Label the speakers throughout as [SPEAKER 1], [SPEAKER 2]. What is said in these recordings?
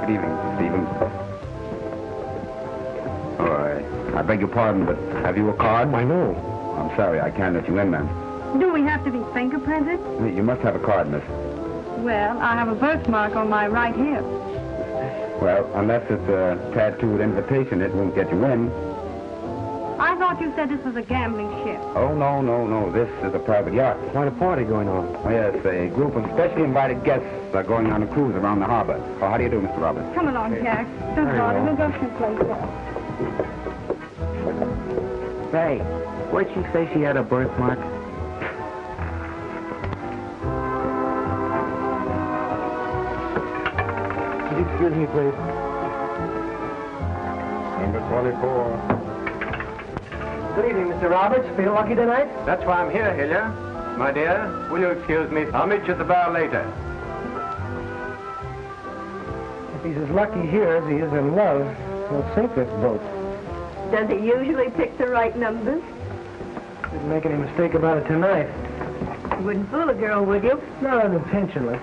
[SPEAKER 1] Good evening, Stephen. All right. I beg your pardon, but have you a card?
[SPEAKER 2] I know.
[SPEAKER 1] I'm sorry, I can't let you in, ma'am.
[SPEAKER 3] Do we have to be fingerprinted?
[SPEAKER 1] You must have a card, miss.
[SPEAKER 3] Well, I have a birthmark on my right hip.
[SPEAKER 1] Well, unless it's a tattooed invitation, it won't get you in.
[SPEAKER 3] I thought you said this was a gambling ship.
[SPEAKER 1] Oh, no. This is a private yacht.
[SPEAKER 2] Quite a party going on.
[SPEAKER 1] Oh, yes, a group of specially invited guests are going on a cruise around the harbor. Oh, how do you do, Mr. Roberts?
[SPEAKER 3] Come along, Jack. Don't bother. We'll go someplace else.
[SPEAKER 2] Say, where'd she say she had a birthmark? Could you excuse me, please?
[SPEAKER 1] Number 24.
[SPEAKER 2] Good evening, Mr. Roberts. Feel lucky tonight?
[SPEAKER 4] That's why I'm here, Hilliard. My dear, will you excuse me? I'll meet you at the bar later.
[SPEAKER 2] If he's as lucky here as he is in love, he'll sink this boat.
[SPEAKER 3] Does he usually pick the right numbers?
[SPEAKER 2] Didn't make any mistake about it tonight.
[SPEAKER 3] You wouldn't fool a girl, would you?
[SPEAKER 2] Not unintentionally.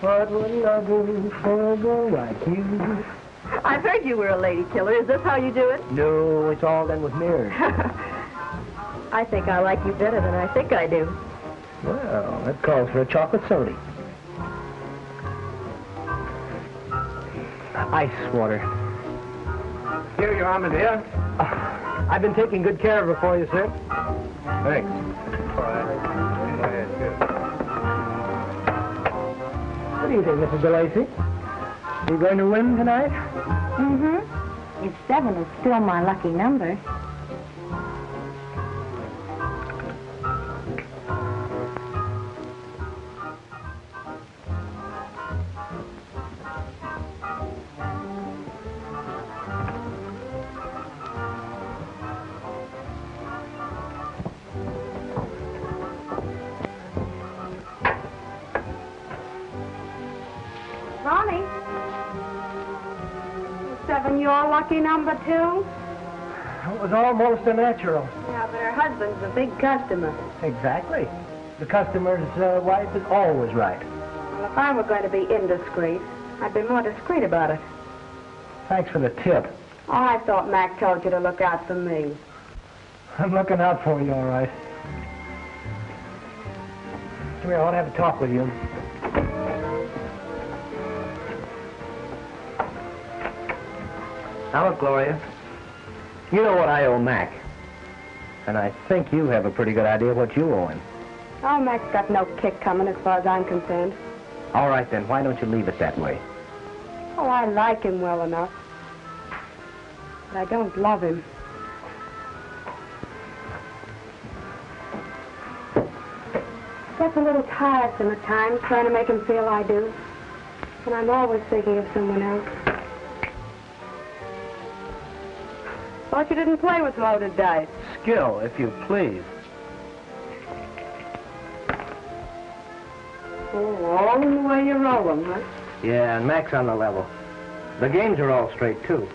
[SPEAKER 2] What would I do for a girl like you?
[SPEAKER 3] I've heard you were a lady killer. Is this how you do it?
[SPEAKER 2] No, it's all done with mirrors.
[SPEAKER 3] I think I like you better than I think I do.
[SPEAKER 2] Well, that calls for a chocolate soda. Ice water.
[SPEAKER 4] Here you are, my dear.
[SPEAKER 2] I've been taking good care of her for you, sir.
[SPEAKER 4] Thanks.
[SPEAKER 2] What do you think, Mrs. DeLacy? You going to win tonight?
[SPEAKER 3] Mm-hmm. If 7 is still my lucky number. Ronnie? Is 7 your lucky number, too?
[SPEAKER 2] It was almost a natural.
[SPEAKER 3] Yeah, but her husband's a big customer.
[SPEAKER 2] Exactly. The customer's wife is always right.
[SPEAKER 3] Well, if I were going to be indiscreet, I'd be more discreet about it.
[SPEAKER 2] Thanks for the tip.
[SPEAKER 3] Oh, I thought Mac told you to look out for me.
[SPEAKER 2] I'm looking out for you, all right. Come here, I want to have a talk with you. Now look, Gloria. You know what I owe Mac. And I think you have a pretty good idea what you owe him.
[SPEAKER 3] Oh, Mac's got no kick coming as far as I'm concerned.
[SPEAKER 2] All right, then, why don't you leave it that way?
[SPEAKER 3] Oh, I like him well enough. But I don't love him. Gets a little tiresome at times trying to make him feel I do. And I'm always thinking of someone else. Thought you didn't play with loaded dice.
[SPEAKER 2] Skill, if you please.
[SPEAKER 3] Oh, all in the way you roll them, huh?
[SPEAKER 2] Yeah, and Mac's on the level. The games are all straight, too.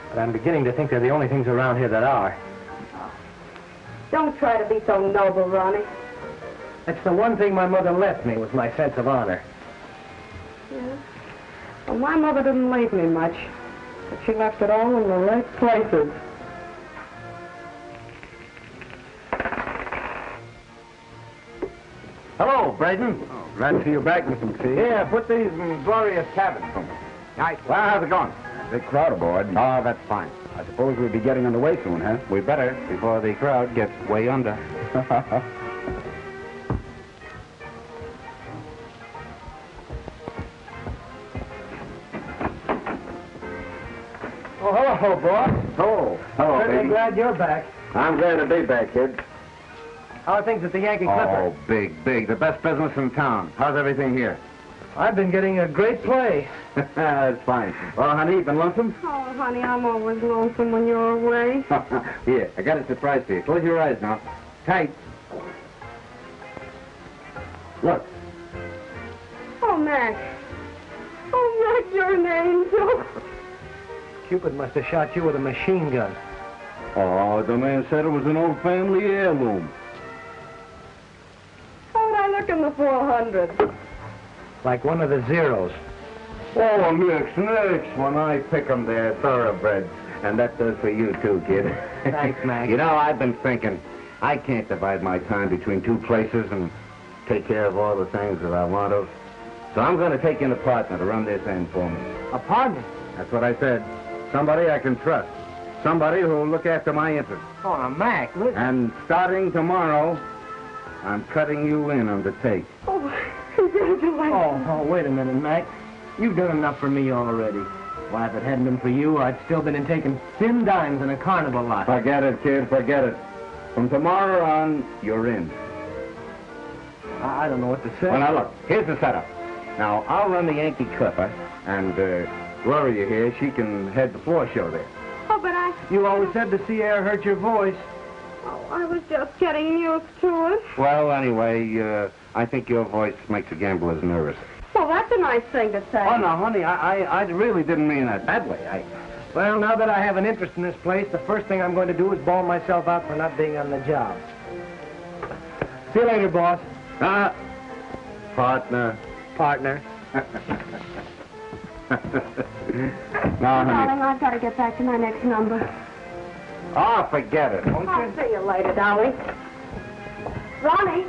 [SPEAKER 2] But I'm beginning to think they're the only things around here that are.
[SPEAKER 3] Don't try to be so noble, Ronnie.
[SPEAKER 2] That's the one thing my mother left me, was my sense of honor.
[SPEAKER 3] Yeah. Well, my mother didn't leave me much. But she left it all in the right places.
[SPEAKER 4] Hello, Braden.
[SPEAKER 1] Oh, glad to see you back, Mr. McPhee.
[SPEAKER 4] Yeah, put these in Gloria's cabin for me. Nice. Well, how's it going?
[SPEAKER 1] Big crowd aboard.
[SPEAKER 4] Oh, that's fine.
[SPEAKER 1] I suppose we'll be getting underway soon, huh?
[SPEAKER 4] We better, before the crowd gets way under.
[SPEAKER 2] Oh, hello, boss.
[SPEAKER 1] Oh, hello,
[SPEAKER 2] Certainly
[SPEAKER 1] baby.
[SPEAKER 2] glad you're back.
[SPEAKER 1] I'm glad to be back, kid.
[SPEAKER 2] How are things at the Yankee Clipper?
[SPEAKER 1] Oh, big. The best business in town. How's everything here?
[SPEAKER 2] I've been getting a great play.
[SPEAKER 1] That's fine. Well, honey, you been lonesome?
[SPEAKER 3] Oh, honey, I'm always lonesome when you're away.
[SPEAKER 1] Here, I got a surprise for you. Close your eyes now. Tight. Look.
[SPEAKER 3] Oh, Mac. Oh, Mac, you're an angel.
[SPEAKER 2] Cupid must have shot you with a machine gun.
[SPEAKER 1] Oh, the man said it was an old family heirloom.
[SPEAKER 3] How'd I look in the 400?
[SPEAKER 2] Like one of the zeros.
[SPEAKER 1] Oh, nix. When I pick 'em, they're thoroughbreds. And that does for you, too, kid.
[SPEAKER 2] Thanks, Mac.
[SPEAKER 1] You know, I've been thinking, I can't divide my time between two places and take care of all the things that I want to. So I'm going to take in a partner to run this end for me.
[SPEAKER 2] A partner?
[SPEAKER 1] That's what I said. Somebody I can trust. Somebody who'll look after my interests.
[SPEAKER 2] Oh, now, Mac, listen.
[SPEAKER 1] And starting tomorrow, I'm cutting you in on the take.
[SPEAKER 3] Oh, congratulations.
[SPEAKER 2] Oh, wait a minute, Mac. You've done enough for me already. Why, if it hadn't been for you, I'd still been in taking thin dimes in a carnival lot.
[SPEAKER 1] Forget it, kid, forget it. From tomorrow on, you're in.
[SPEAKER 2] I don't know what to say.
[SPEAKER 1] Well, now, look, here's the setup. Now, I'll run the Yankee Clipper, and Gloria here, she can head the floor show there.
[SPEAKER 3] Oh, but I...
[SPEAKER 2] You always said the sea air hurt your voice.
[SPEAKER 3] Oh, I was just getting used to it.
[SPEAKER 1] Well, anyway, I think your voice makes the gamblers nervous.
[SPEAKER 3] Well, that's a nice thing to say.
[SPEAKER 1] Oh, no, honey, I really didn't mean that that way.
[SPEAKER 2] Well, now that I have an interest in this place, the first thing I'm going to do is bawl myself out for not being on the job. See you later, boss.
[SPEAKER 1] Partner.
[SPEAKER 2] Partner.
[SPEAKER 1] Now, honey.
[SPEAKER 3] Darling, I've got to get back to my next number.
[SPEAKER 1] Oh, forget it, won't
[SPEAKER 3] I'll
[SPEAKER 1] you?
[SPEAKER 3] see you later, darling. Ronnie.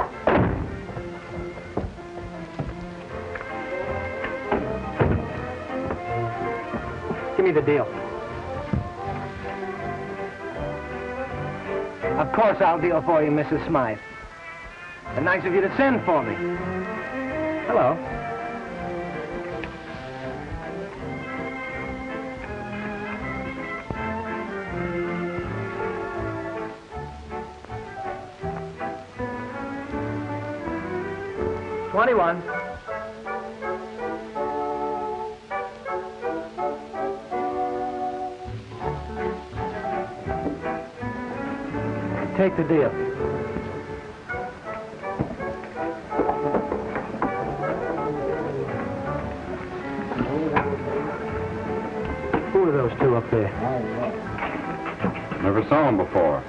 [SPEAKER 2] Give me the deal. Of course I'll deal for you, Mrs. Smythe. And nice of you to send for me. Hello. $21. Take the deal. Who are those two up there?
[SPEAKER 1] Never saw him before.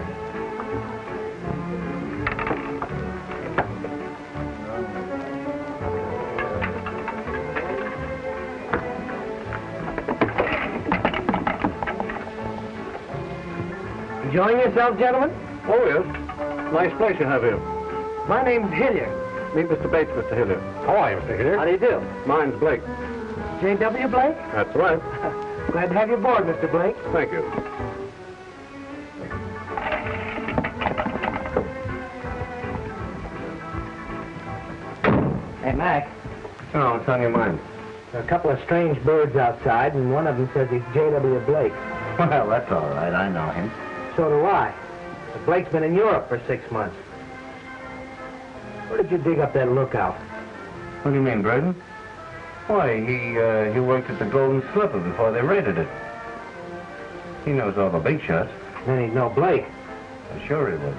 [SPEAKER 2] Enjoying yourself, gentlemen?
[SPEAKER 4] Oh, yes. Nice place you have here.
[SPEAKER 2] My name's Hilliard.
[SPEAKER 4] Meet Mr. Bates, Mr. Hilliard. How are you, Mr. Hilliard?
[SPEAKER 2] How do you do?
[SPEAKER 4] Mine's Blake.
[SPEAKER 2] J.W. Blake?
[SPEAKER 4] That's right.
[SPEAKER 2] Glad to have you aboard, Mr. Blake.
[SPEAKER 4] Thank you.
[SPEAKER 2] Hey, Mac,
[SPEAKER 1] Oh, what's on your mind?
[SPEAKER 2] there are a couple of strange birds outside, and one of them says he's J.W. Blake.
[SPEAKER 1] Well, that's all right. I know him.
[SPEAKER 2] So do I. But Blake's been in Europe for 6 months. Where did you dig up that lookout?
[SPEAKER 1] What do you mean, Braden? Why, he worked at the Golden Slipper before they raided it. He knows all the big shots.
[SPEAKER 2] Then he'd know Blake.
[SPEAKER 1] I'm sure he would.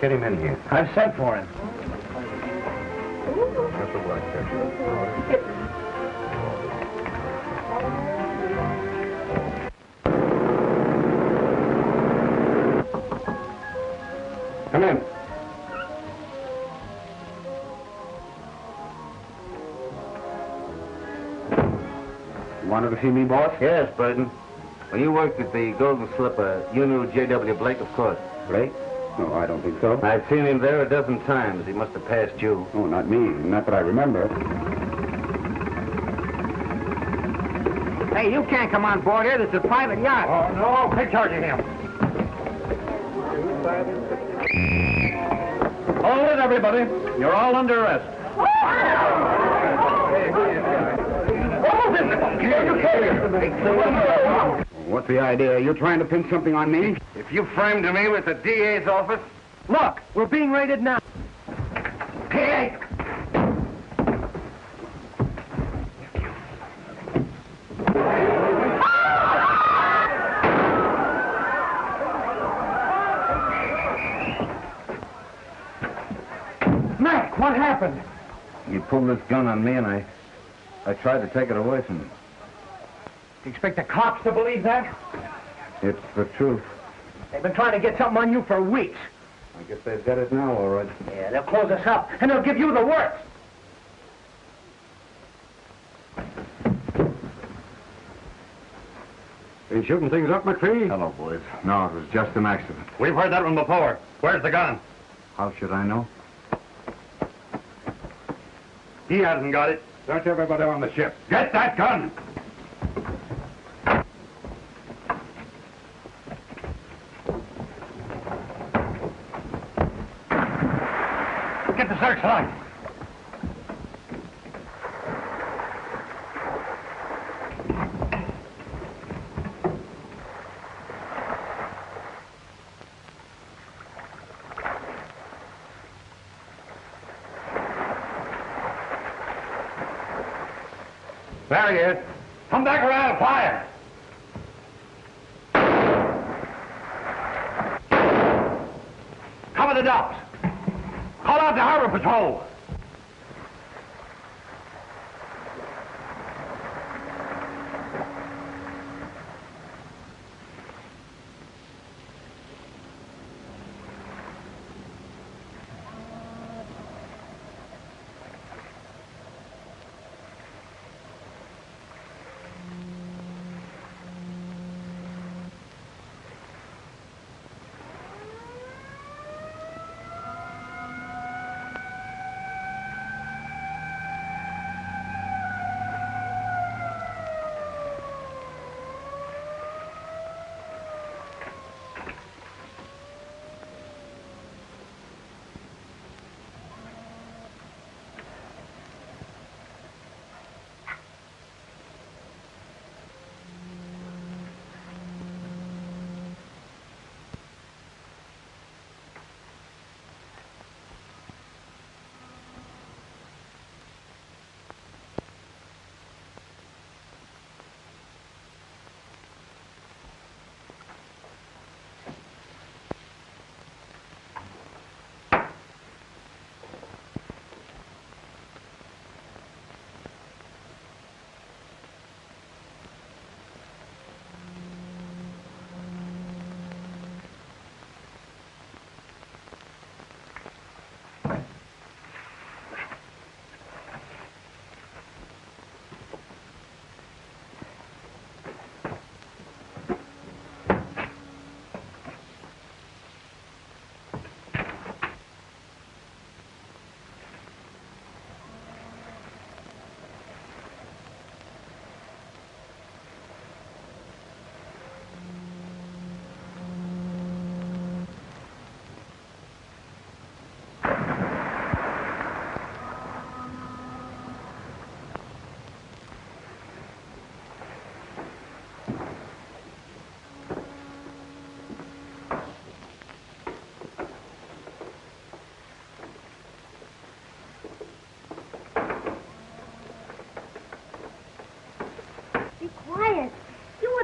[SPEAKER 1] Get him in here.
[SPEAKER 2] I've sent for him.
[SPEAKER 1] That's a black picture. Come in. You wanted to see me, boss? Yes, Burton. When you worked at the Golden Slipper, you knew J.W. Blake, of course. Blake? No, I don't think so. I've seen him there a dozen times. He must have passed you. Oh, not me. Not that I remember.
[SPEAKER 2] Hey, you can't come on board here. This is a private yacht.
[SPEAKER 4] Oh, no. Take charge of him. Hold it, everybody. You're all under arrest.
[SPEAKER 1] What's the idea? You're trying to pin something on me?
[SPEAKER 4] If you framed me with the DA's office...
[SPEAKER 2] Look, we're being raided now.
[SPEAKER 4] Hey!
[SPEAKER 2] Mac, what happened?
[SPEAKER 1] You pulled this gun on me, and I tried to take it away from you.
[SPEAKER 2] Do you expect the cops to believe that?
[SPEAKER 1] It's the truth.
[SPEAKER 2] They've been trying to get something on you for weeks.
[SPEAKER 1] I guess they've got it now, all right.
[SPEAKER 2] Yeah, they'll close us up, and they'll give you the works.
[SPEAKER 5] Been shooting things up, McPhee?
[SPEAKER 1] Hello, boys. No, it was just an accident.
[SPEAKER 5] We've heard that one before. Where's the gun?
[SPEAKER 1] How should I know?
[SPEAKER 5] He hasn't got it. Search everybody on the ship. Get that gun! Get the searchlight. There he is. Come back around and fire. Cover the docks. Call out the harbor patrol.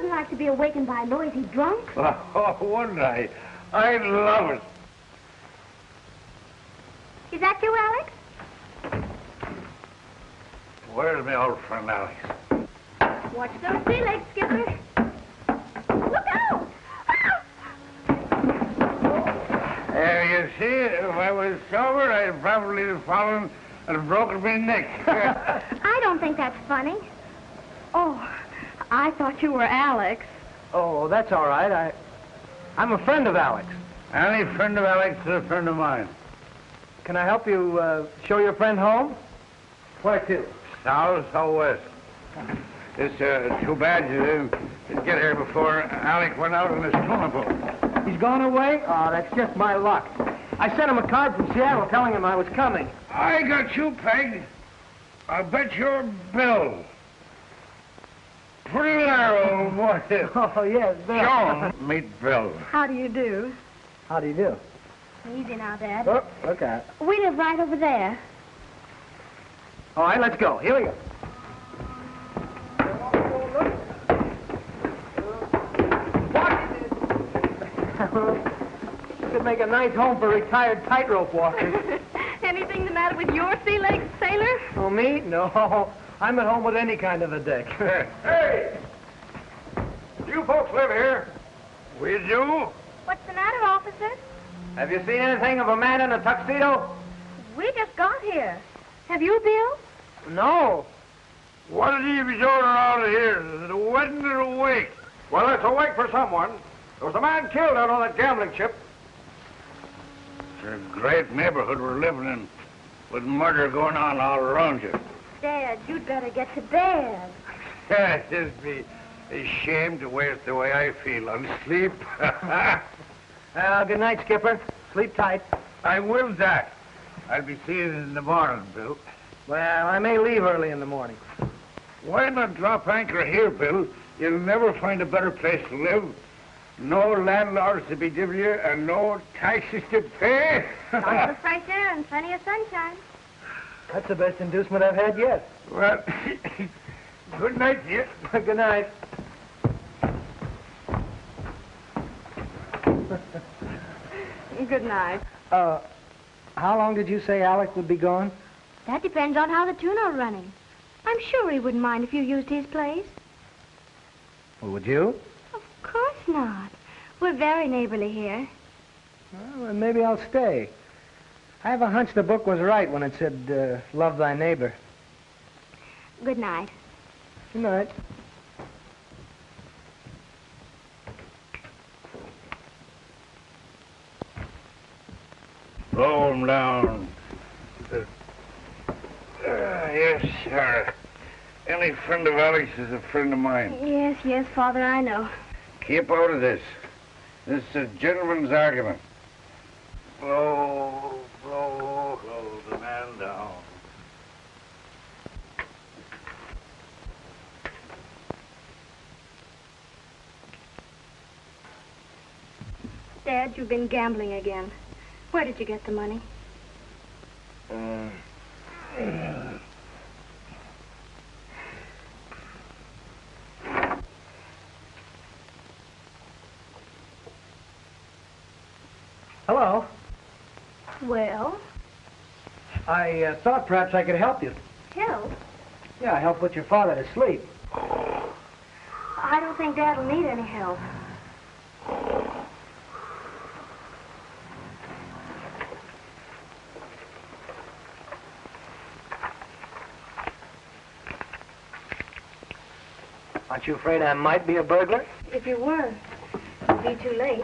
[SPEAKER 3] Like to be awakened by a noisy drunk?
[SPEAKER 5] Oh, wouldn't I? I'd love it.
[SPEAKER 3] Is that you, Alex?
[SPEAKER 5] Where's my old friend Alex?
[SPEAKER 3] Watch those sea legs, Skipper. Look out!
[SPEAKER 5] You see, if I was sober, I'd probably have fallen and broken my neck.
[SPEAKER 3] I don't think that's funny. Oh, I thought you were Alex.
[SPEAKER 2] Oh, that's all right. I'm a friend of Alex.
[SPEAKER 5] Any friend of Alex is a friend of mine.
[SPEAKER 2] Can I help you show your friend home? Where to?
[SPEAKER 5] Southwest. It's too bad you didn't get here before Alec went out on his tuna boat.
[SPEAKER 2] He's gone away? Oh, that's just my luck. I sent him a card from Seattle telling him I was coming.
[SPEAKER 5] I got you pegged. I'll bet your bill. Put it there, old boy.
[SPEAKER 2] Oh, yes, Bill.
[SPEAKER 5] John, meet Bill.
[SPEAKER 3] How do you do?
[SPEAKER 2] How do you do?
[SPEAKER 3] Easy now, Dad.
[SPEAKER 2] Oh, look at it.
[SPEAKER 3] We live right over there.
[SPEAKER 2] All right, let's go. Here we go. Could make a nice home for retired tightrope walkers.
[SPEAKER 3] Anything the matter with your sea legs, sailor?
[SPEAKER 2] Oh, me? No. I'm at home with any kind of a deck.
[SPEAKER 5] Hey! You folks live here? We do.
[SPEAKER 3] What's the matter, officer?
[SPEAKER 2] Have you seen anything of a man in a tuxedo?
[SPEAKER 3] We just got here. Have you, Bill?
[SPEAKER 2] No.
[SPEAKER 5] What did he be doing around here? Is it a wedding or a wake? Well, let's wait for someone. There was a man killed out on that gambling chip. It's a great neighborhood we're living in, with murder going on all around you.
[SPEAKER 3] Dad, you'd better get to bed.
[SPEAKER 5] It'd just be a shame to waste the way I feel on sleep.
[SPEAKER 2] Well, good night, Skipper. Sleep tight.
[SPEAKER 5] I will, Jack. I'll be seeing you in the morning, Bill.
[SPEAKER 2] Well, I may leave early in the morning.
[SPEAKER 5] Why not drop anchor here, Bill? You'll never find a better place to live. No landlords to be giving you and no taxes to pay.
[SPEAKER 3] Lots of fresh air and plenty of sunshine.
[SPEAKER 2] That's the best inducement I've had yet.
[SPEAKER 5] Well, good night to you.
[SPEAKER 2] Good night.
[SPEAKER 3] Good night.
[SPEAKER 2] How long did you say Alec would be gone?
[SPEAKER 3] That depends on how the tuna are running. I'm sure he wouldn't mind if you used his place.
[SPEAKER 2] Well, would you?
[SPEAKER 3] Of course not. We're very neighborly here.
[SPEAKER 2] Well, then maybe I'll stay. I have a hunch the book was right when it said, love thy neighbor.
[SPEAKER 3] Good night.
[SPEAKER 2] Good night.
[SPEAKER 5] Roll him down. Yes, sir. Any friend of Alex is a friend of mine.
[SPEAKER 3] Yes, yes, Father, I know.
[SPEAKER 5] Keep out of this. This is a gentleman's argument. Blow, blow, blow the man down.
[SPEAKER 3] Dad, you've been gambling again. Where did you get the money?
[SPEAKER 2] Hello.
[SPEAKER 3] Well,
[SPEAKER 2] I thought perhaps I could help you.
[SPEAKER 3] help.
[SPEAKER 2] Yeah, help put your father to sleep.
[SPEAKER 3] I don't think Dad will need any help.
[SPEAKER 2] Aren't you afraid I might be a burglar?
[SPEAKER 3] If you were, it'd be too late.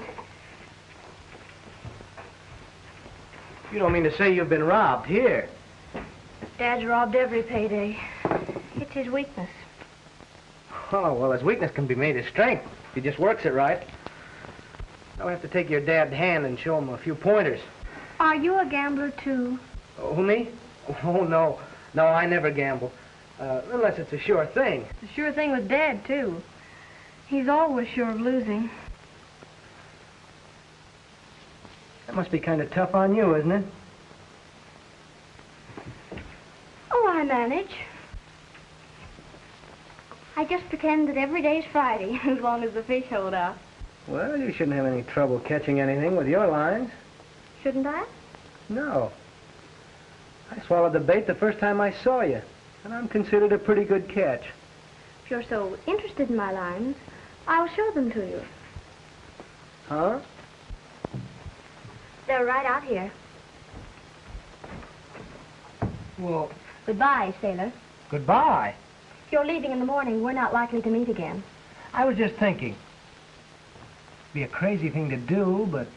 [SPEAKER 2] You don't mean to say you've been robbed here?
[SPEAKER 3] Dad's robbed every payday. It's his weakness.
[SPEAKER 2] Oh, well, his weakness can be made his strength if he just works it right. I'll have to take your dad's hand and show him a few pointers.
[SPEAKER 3] Are you a gambler, too?
[SPEAKER 2] Oh, who, me? Oh, no. No, I never gamble. Unless it's a sure thing.
[SPEAKER 3] It's a sure thing with Dad, too. He's always sure of losing.
[SPEAKER 2] That must be kind of tough on you, isn't it?
[SPEAKER 3] Oh, I manage. I just pretend that every day's Friday, as long as the fish hold out.
[SPEAKER 2] Well, you shouldn't have any trouble catching anything with your lines.
[SPEAKER 3] Shouldn't I?
[SPEAKER 2] No. I swallowed the bait the first time I saw you, and I'm considered a pretty good catch.
[SPEAKER 3] If you're so interested in my lines, I'll show them to you.
[SPEAKER 2] Huh?
[SPEAKER 3] They're right out here.
[SPEAKER 2] Well,
[SPEAKER 3] Goodbye, sailor.
[SPEAKER 2] goodbye.
[SPEAKER 3] If you're leaving in the morning, we're not likely to meet again.
[SPEAKER 2] I was just thinking. Be a crazy thing to do, but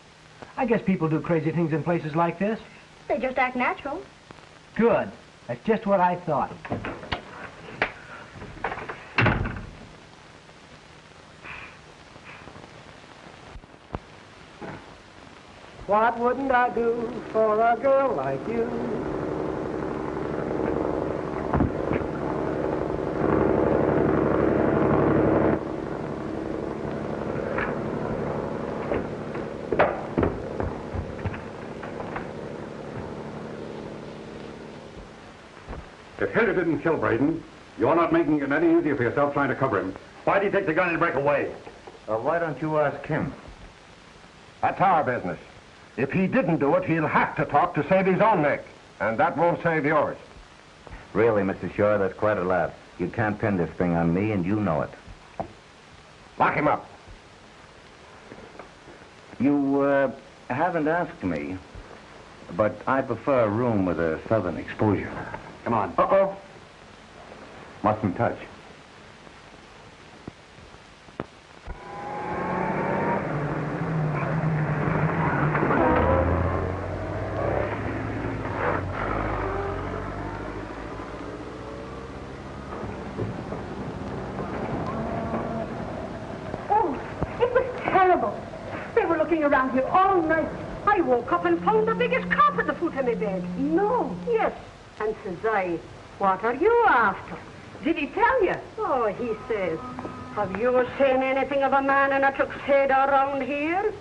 [SPEAKER 2] I guess people do crazy things in places like this.
[SPEAKER 3] They just act natural.
[SPEAKER 2] Good. That's just what I thought. What wouldn't I do for a girl like you?
[SPEAKER 6] If Hilliard didn't kill Braden, you're not making it any easier for yourself trying to cover him. Why did he take the gun and break away?
[SPEAKER 1] Why don't you ask him?
[SPEAKER 7] That's our business. If he didn't do it, he'll have to talk to save his own neck. And that won't save yours.
[SPEAKER 1] Really, Mr. Shaw, that's quite a laugh. You can't pin this thing on me, and you know it.
[SPEAKER 7] Lock him up.
[SPEAKER 1] You, haven't asked me, but I prefer a room with a southern exposure.
[SPEAKER 6] Come on.
[SPEAKER 1] Uh-oh. Mustn't touch.
[SPEAKER 8] looking around here all night. I woke up and found the biggest carp at the foot of my bed.
[SPEAKER 3] No.
[SPEAKER 8] Yes. And says I, what are you after?
[SPEAKER 3] Did he tell you?
[SPEAKER 8] Oh, he says, have you seen anything of a man in a tuxedo around here?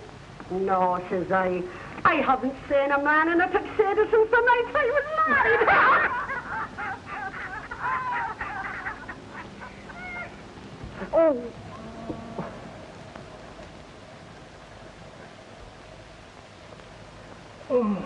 [SPEAKER 8] No, says I haven't seen a man in a tuxedo since the night I was married. Oh. Oh.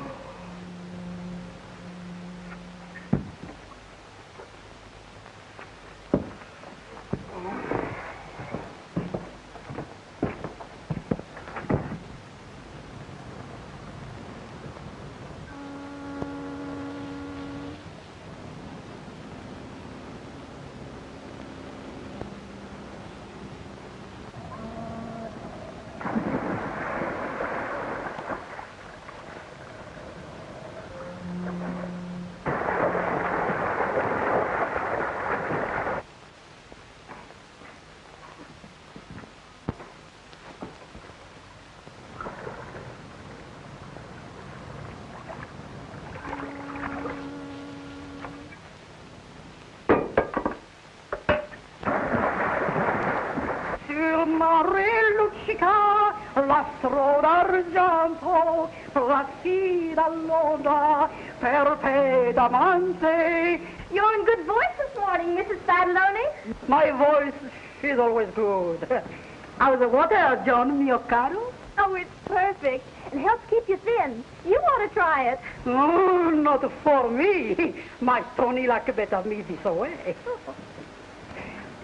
[SPEAKER 8] L'astro d'argento, placida l'onda, perpetuamente.
[SPEAKER 3] You're in good voice this morning, Mrs. Fadloney.
[SPEAKER 8] My voice is always good. How's the water, John, mio caro?
[SPEAKER 3] Oh, it's perfect. It helps keep you thin. You ought to try it.
[SPEAKER 8] Oh, not for me. My Tony like better me this way.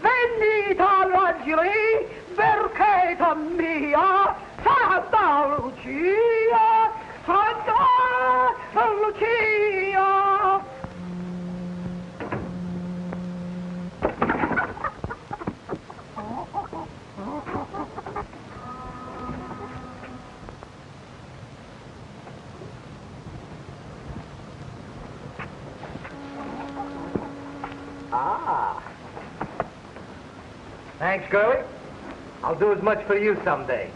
[SPEAKER 8] Venita l'angeli, percheta mia, Santa Lucia, Santa Lucia.
[SPEAKER 2] Thanks, girlie. I'll do as much for you someday.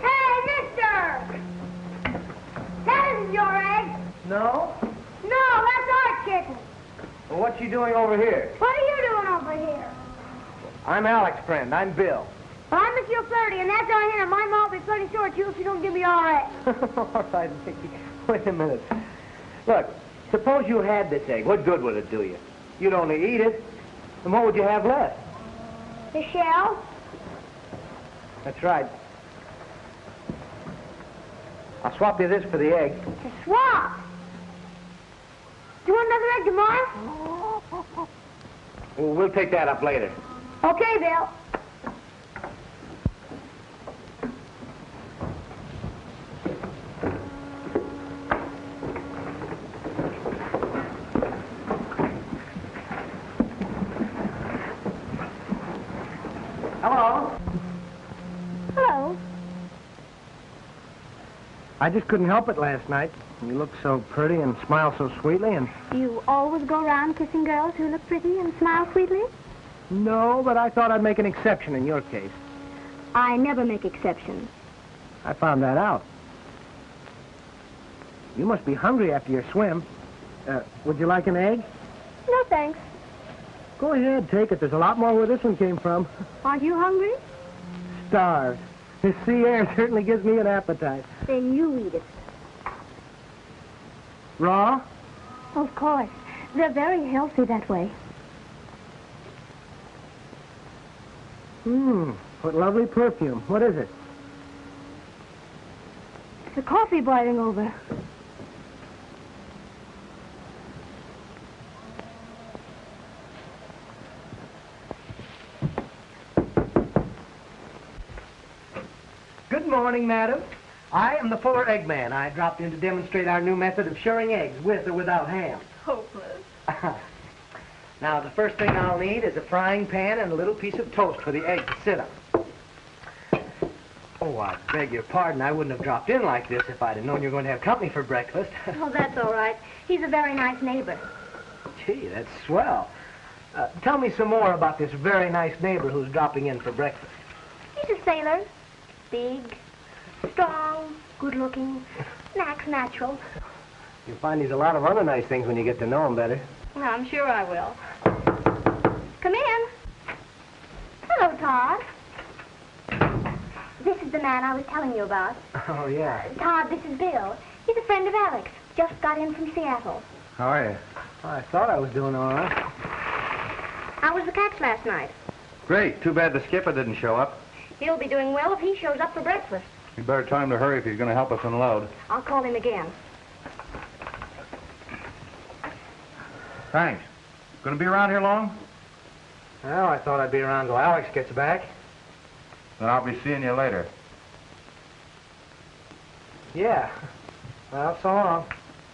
[SPEAKER 3] Hey, mister! That isn't your egg.
[SPEAKER 2] No?
[SPEAKER 3] No, that's our chicken.
[SPEAKER 2] Well, what you doing over here?
[SPEAKER 3] What are you doing over here?
[SPEAKER 2] I'm Alec's friend. I'm Bill.
[SPEAKER 3] Well, I'm Monsieur Flirty, and that's our hen. My mom will be plenty short you if you don't give me our egg.
[SPEAKER 2] All right, Mickey. Wait a minute. Look, suppose you had this egg. What good would it do you? You'd only eat it. And what would you have left?
[SPEAKER 3] The shell?
[SPEAKER 2] That's right. I'll swap you this for the egg.
[SPEAKER 3] The swap? Do you want another egg tomorrow?
[SPEAKER 2] Well, we'll take that up later.
[SPEAKER 3] Okay, Bill.
[SPEAKER 2] Hello.
[SPEAKER 3] Hello.
[SPEAKER 2] I just couldn't help it last night. You looked so pretty and smiled so sweetly, and...
[SPEAKER 3] You always go around kissing girls who look pretty and smile sweetly?
[SPEAKER 2] No, but I thought I'd make an exception in your case.
[SPEAKER 3] I never make exceptions.
[SPEAKER 2] I found that out. You must be hungry after your swim. Would you like an egg?
[SPEAKER 3] No, thanks.
[SPEAKER 2] Go ahead, take it. There's a lot more where this one came from.
[SPEAKER 3] Aren't you hungry?
[SPEAKER 2] Starved. This sea air certainly gives me an appetite.
[SPEAKER 3] Then you eat it.
[SPEAKER 2] Raw?
[SPEAKER 3] Of course. They're very healthy that way.
[SPEAKER 2] What lovely perfume. What is it?
[SPEAKER 3] It's the coffee boiling over.
[SPEAKER 2] Good morning, madam. I am the Fuller Eggman. I dropped in to demonstrate our new method of shirring eggs, with or without ham.
[SPEAKER 3] Hopeless.
[SPEAKER 2] Now, the first thing I'll need is a frying pan and a little piece of toast for the egg to sit on. Oh, I beg your pardon. I wouldn't have dropped in like this if I'd have known you were going to have company for breakfast.
[SPEAKER 3] Oh, that's all right. He's a very nice neighbor.
[SPEAKER 2] Gee, that's swell. Tell me some more about this very nice neighbor who's dropping in for breakfast.
[SPEAKER 9] He's a sailor. Big, strong, good-looking, and acts natural.
[SPEAKER 2] You'll find he's a lot of other nice things when you get to know him better.
[SPEAKER 9] Well, I'm sure I will. Come in. Hello, Todd. This is the man I was telling you about.
[SPEAKER 2] Oh, yeah.
[SPEAKER 9] Todd, this is Bill. He's a friend of Alex. Just got in from Seattle.
[SPEAKER 2] How are you? I thought I was doing all right.
[SPEAKER 9] How was the catch last night?
[SPEAKER 4] Great. Too bad the skipper didn't show up.
[SPEAKER 9] He'll be doing well if he shows up for breakfast.
[SPEAKER 4] You better tell him to hurry if he's going to help us unload.
[SPEAKER 9] I'll call him again.
[SPEAKER 4] Thanks. Going to be around here long?
[SPEAKER 2] Well, I thought I'd be around till Alex gets back.
[SPEAKER 4] Then I'll be seeing you later.
[SPEAKER 2] Yeah. Well, so long.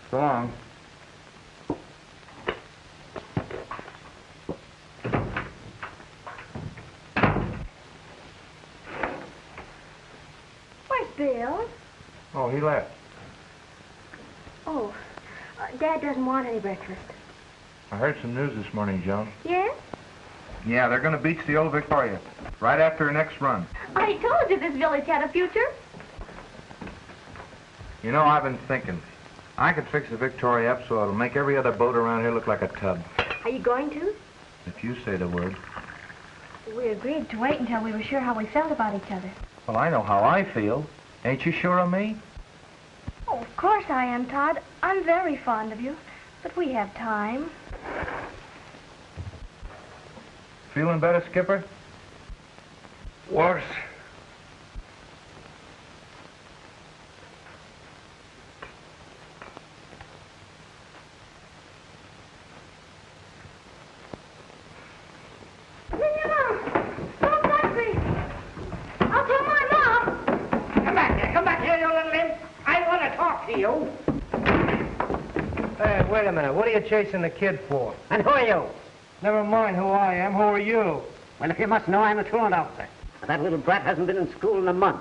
[SPEAKER 4] So long.
[SPEAKER 9] Where's Bill?
[SPEAKER 4] Oh, he left.
[SPEAKER 9] Oh, Dad doesn't want any breakfast.
[SPEAKER 4] I heard some news this morning, Joan.
[SPEAKER 9] Yes?
[SPEAKER 4] Yeah, they're going to beach the old Victoria right after her next run.
[SPEAKER 9] I told you this village had a future.
[SPEAKER 4] You know, I've been thinking. I could fix the Victoria up so it'll make every other boat around here look like a tub.
[SPEAKER 9] Are you going to?
[SPEAKER 4] If you say the word.
[SPEAKER 9] We agreed to wait until we were sure how we felt about each other.
[SPEAKER 4] Well, I know how I feel. Ain't you sure of me?
[SPEAKER 9] Oh, of course I am, Todd. I'm very fond of you. But we have time.
[SPEAKER 4] Feeling better, Skipper?
[SPEAKER 5] Worse.
[SPEAKER 2] You? Hey, wait a minute. What are you chasing the kid for?
[SPEAKER 10] And who are you?
[SPEAKER 2] Never mind who I am. Who are you?
[SPEAKER 10] Well, if you must know, I'm a truant officer. That little brat hasn't been in school in a month.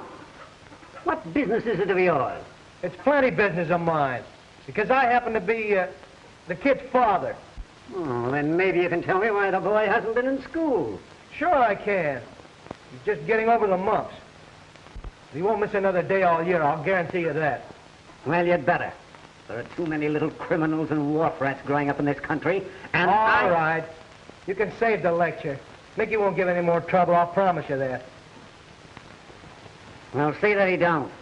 [SPEAKER 10] What business is it of yours?
[SPEAKER 2] It's plenty business of mine. Because I happen to be the kid's father.
[SPEAKER 10] Oh, then maybe you can tell me why the boy hasn't been in school.
[SPEAKER 2] Sure I can. He's just getting over the mumps. He won't miss another day all year, I'll guarantee you that.
[SPEAKER 10] Well, you'd better. There are too many little criminals and wharf rats growing up in this country, and
[SPEAKER 2] All right. You can save the lecture. Mickey won't give any more trouble, I'll promise you that.
[SPEAKER 10] Well, see that he don't.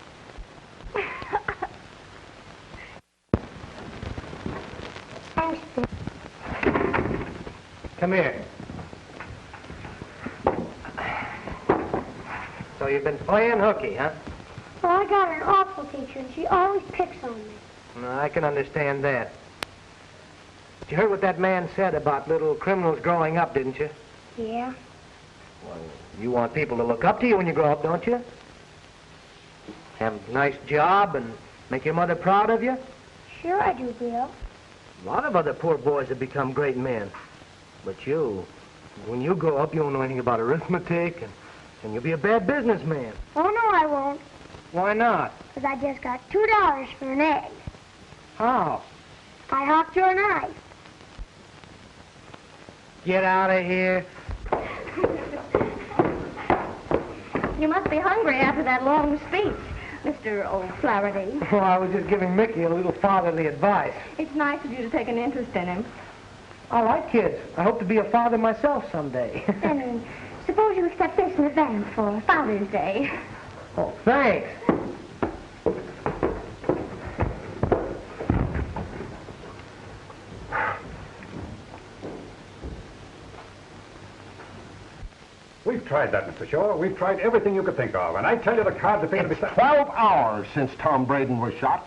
[SPEAKER 9] Thanks, Bill.
[SPEAKER 2] Come here. So you've been playing hooky, huh?
[SPEAKER 9] Well, I got an awful teacher, and she always picks on me.
[SPEAKER 2] No, I can understand that. You heard what that man said about little criminals growing up, didn't you?
[SPEAKER 9] Yeah?
[SPEAKER 2] Well, you want people to look up to you when you grow up, don't you? Have a nice job and make your mother proud of you?
[SPEAKER 9] Sure I do, Bill.
[SPEAKER 2] A lot of other poor boys have become great men. But you, when you grow up, you won't know anything about arithmetic, and you'll be a bad businessman.
[SPEAKER 9] Oh, no, I won't.
[SPEAKER 2] Why not?
[SPEAKER 9] Because I just got $2 for an egg.
[SPEAKER 2] How?
[SPEAKER 9] I hawked your knife.
[SPEAKER 2] Get out of here.
[SPEAKER 9] You must be hungry after that long speech, Mr. O'Flaherty.
[SPEAKER 2] Well, I was just giving Mickey a little fatherly advice.
[SPEAKER 9] It's nice of you to take an interest in him.
[SPEAKER 2] I like kids. I hope to be a father myself someday.
[SPEAKER 9] Then suppose you accept this in advance for Father's Day.
[SPEAKER 2] Oh, thanks.
[SPEAKER 6] We've tried that, Mr. Shaw. We've tried everything you could think of, and I tell you the cards appear to be...
[SPEAKER 7] It's 12 hours since Tom Braden was shot,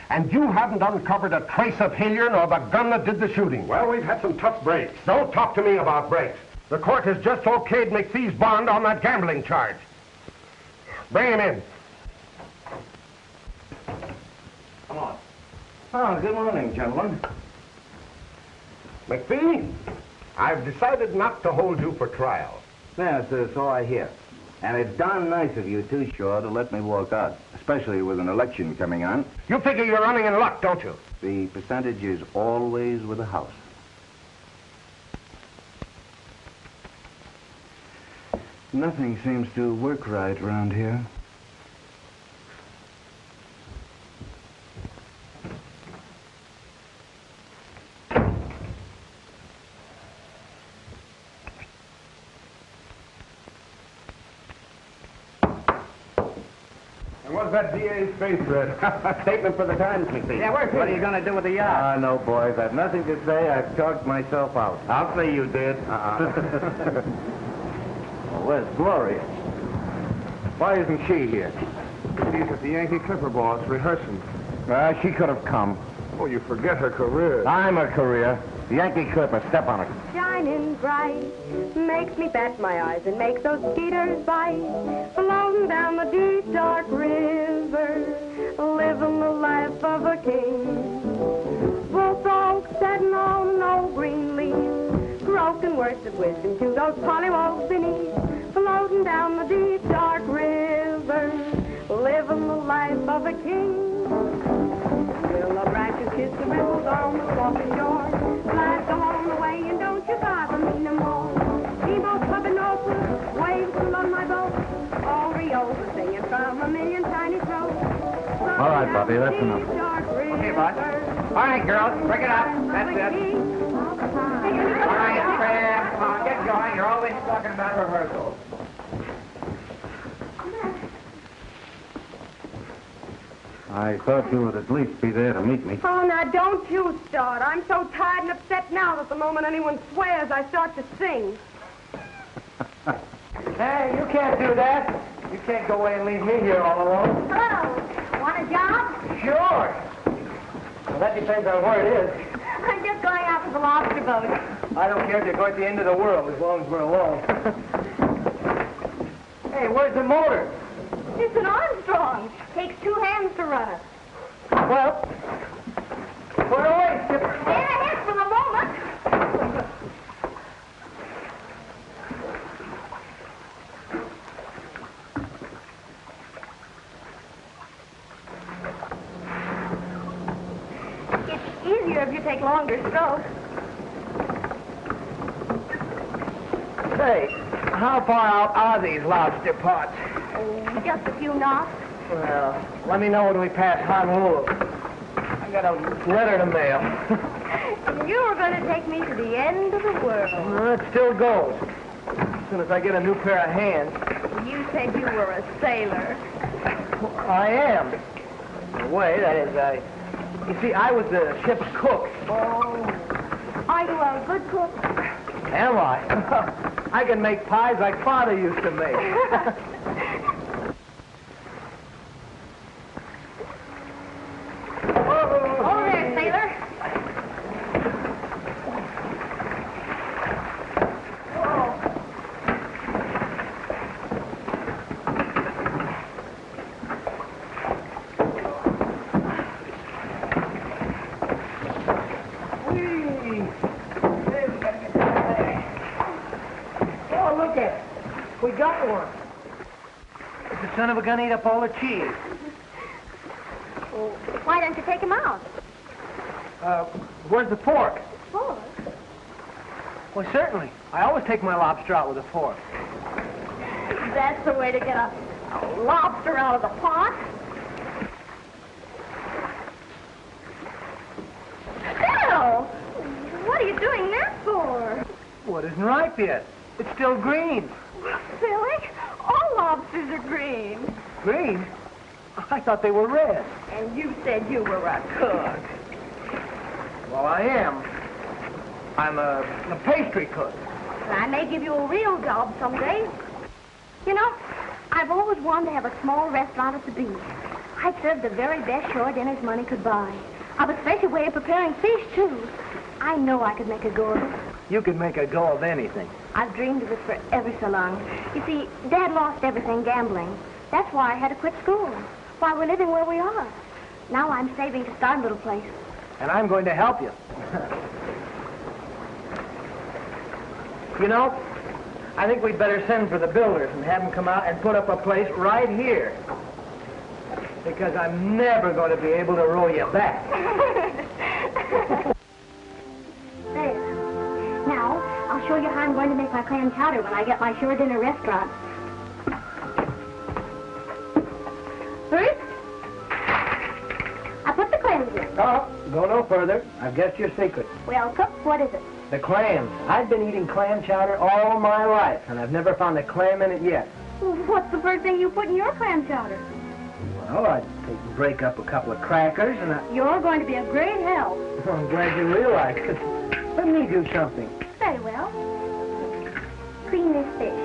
[SPEAKER 7] and you haven't uncovered a trace of Hilliard or the gun that did the shooting.
[SPEAKER 6] Well, we've had some tough breaks.
[SPEAKER 7] Don't talk to me about breaks. The court has just okayed McPhee's bond on that gambling charge. Bring him in.
[SPEAKER 1] Come on. Oh, good morning, gentlemen.
[SPEAKER 7] McPhee, I've decided not to hold you for trial.
[SPEAKER 1] Yes, so I hear. And it's darn nice of you, too, Shaw, to let me walk out, especially with an election coming on.
[SPEAKER 7] You figure you're running in luck, don't you?
[SPEAKER 1] The percentage is always with the house. Nothing seems to work right around here.
[SPEAKER 7] What's that DA's face read? Statement for the Times, McPhee.
[SPEAKER 10] Yeah, what are you going to do with the yacht?
[SPEAKER 1] No, boys. I've nothing to say. I've talked myself out.
[SPEAKER 7] I'll say you did.
[SPEAKER 1] Where's Gloria?
[SPEAKER 7] Why isn't she here? She's at the Yankee Clipper, boss, rehearsing.
[SPEAKER 1] She could have come.
[SPEAKER 7] Oh, you forget her career.
[SPEAKER 1] I'm a career. The Yankee Clipper. Step on it.
[SPEAKER 8] Shining bright makes me bat my eyes and makes those skeeters bite. Floating down the deep, dark river, living the life of a king. Both oaks setting on no green leaves, broken words of wisdom to those pollywogs beneath. Floating down the deep, dark river, living the life of a king. Willow branches kiss the ripples on the swampy shore. Flags go on the way and don't you bother me no more. Steamboats pumping northward, waves pull on my boat. All Rio's singing from a million tiny throats.
[SPEAKER 1] All right, Bobby, that's enough.
[SPEAKER 10] Okay, boss. All right, girls, break it up. That's it. All right, Fred, come on, get going. You're always talking about rehearsals.
[SPEAKER 1] I thought you would at least be there to meet me.
[SPEAKER 8] Oh, now don't you start. I'm so tired and upset now that the moment anyone swears, I start to sing.
[SPEAKER 2] Hey, you can't do that. You can't go away and leave me here all alone.
[SPEAKER 9] Hello. Want a job?
[SPEAKER 2] Sure. Well, that depends on where it is.
[SPEAKER 9] I'm just going out with the lobster boat.
[SPEAKER 2] I don't care if you're going to the end of the world as long as we're alone. Hey, where's the motor?
[SPEAKER 9] It's an Armstrong. Takes 2 hands to run it.
[SPEAKER 2] Well, put it away, Skipper.
[SPEAKER 9] Stay ahead for the moment. It's easier if you take longer strokes.
[SPEAKER 2] Say, how far out are these lobster pots?
[SPEAKER 9] Oh, just a few knots.
[SPEAKER 2] Well, let me know when we pass Honolulu. I got a letter to mail.
[SPEAKER 9] You were going to take me to the end of the world.
[SPEAKER 2] Well, it still goes. As soon as I get a new pair of hands.
[SPEAKER 9] You said you were a sailor.
[SPEAKER 2] I am. In a way, that is, you see, I was the ship's cook.
[SPEAKER 9] Oh. Are you a good cook?
[SPEAKER 2] Am I? I can make pies like Father used to make.
[SPEAKER 9] Over there, sailor.
[SPEAKER 2] Oh, look at it. We got one. The son of a gun ate up all the cheese.
[SPEAKER 9] Well, why don't you take him out?
[SPEAKER 2] Where's the fork?
[SPEAKER 9] Fork?
[SPEAKER 2] Well, certainly. I always take my lobster out with a fork.
[SPEAKER 9] That's the way to get a lobster out of the pot. Phil! What are you doing that for?
[SPEAKER 2] Well, it isn't ripe yet. It's still green.
[SPEAKER 9] Silly. All lobsters are green.
[SPEAKER 2] Green? I thought they were red.
[SPEAKER 9] And you said you were a cook.
[SPEAKER 2] Well, I am. I'm a pastry cook.
[SPEAKER 9] I may give you a real job someday. You know, I've always wanted to have a small restaurant at the beach. I'd serve the very best shore dinners money could buy. I've a special way of preparing fish, too. I know I could make a go of it.
[SPEAKER 2] You can make a go of anything.
[SPEAKER 9] I've dreamed of it for ever so long. You see, Dad lost everything gambling. That's why I had to quit school. Why we're living where we are. Now I'm saving to start a little place.
[SPEAKER 2] And I'm going to help you. You know, I think we'd better send for the builders and have them come out and put up a place right here. Because I'm never going to be able to row you back.
[SPEAKER 9] There. Now, I'll show you how I'm going to make my clam chowder when I get my shore dinner restaurant.
[SPEAKER 2] Oh, go no further. I've guessed your secret.
[SPEAKER 9] Well, Cook, what is it?
[SPEAKER 2] The clams. I've been eating clam chowder all my life, and I've never found a clam in it yet.
[SPEAKER 9] Well, what's the first thing you put in your clam chowder?
[SPEAKER 2] Well, I'd break up a couple of crackers, and
[SPEAKER 9] You're going to be a great help.
[SPEAKER 2] I'm glad you realize it. Let me do something.
[SPEAKER 9] Very well. Clean this fish.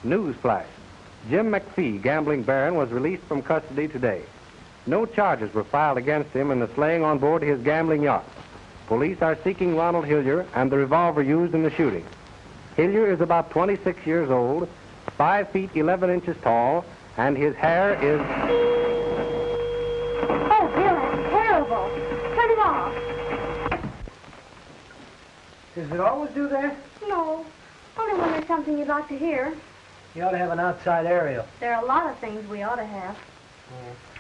[SPEAKER 11] Newsflash. Jim McPhee, gambling baron, was released from custody today. No charges were filed against him in the slaying on board his gambling yacht. Police are seeking Ronald Hilliard and the revolver used in the shooting. Hilliard is about 26 years old, 5 feet 11 inches tall, and his hair is...
[SPEAKER 9] Oh, Bill, that's terrible. Turn it off.
[SPEAKER 2] Does it always do that?
[SPEAKER 9] No. Only when there's something you'd like to hear.
[SPEAKER 2] You ought to have an outside aerial.
[SPEAKER 9] There are a lot of things we ought to have.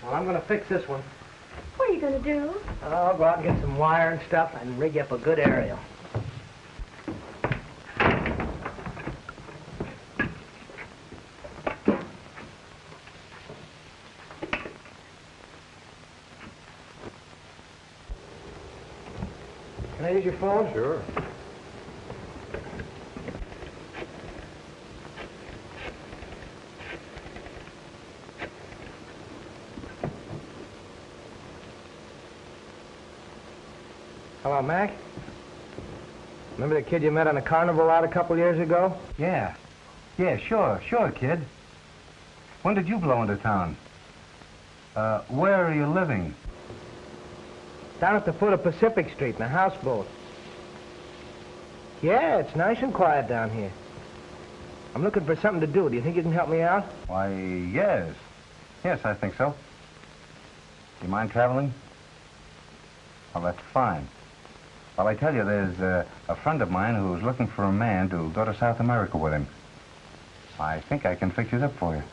[SPEAKER 2] Well, I'm going to fix this one.
[SPEAKER 9] What are you going to do?
[SPEAKER 2] I'll go out and get some wire and stuff and rig up a good aerial. Can I use your phone?
[SPEAKER 6] Sure.
[SPEAKER 2] Hello, Mac. Remember the kid you met on the carnival out a couple years ago?
[SPEAKER 1] Yeah. Yeah, sure, kid. When did you blow into town? Where are you living?
[SPEAKER 2] Down at the foot of Pacific Street in a houseboat. Yeah, it's nice and quiet down here. I'm looking for something to do. Do you think you can help me out?
[SPEAKER 1] Why, yes. Yes, I think so. Do you mind traveling? Well, that's fine. Well, I tell you, there's a friend of mine who's looking for a man to go to South America with him. I think I can fix it up for you.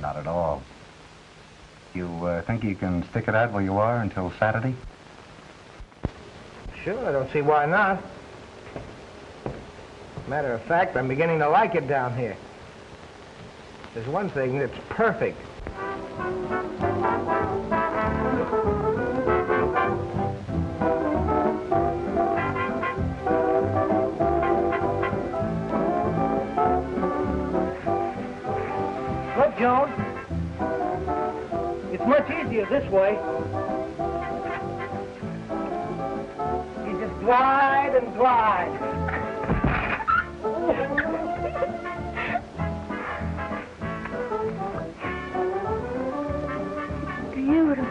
[SPEAKER 1] Not at all. You think you can stick it out where you are until Saturday?
[SPEAKER 2] Sure, I don't see why not. Matter of fact, I'm beginning to like it down here. There's one thing that's perfect. Look, Joan. It's much easier this way. You just glide and glide.
[SPEAKER 9] Beautiful.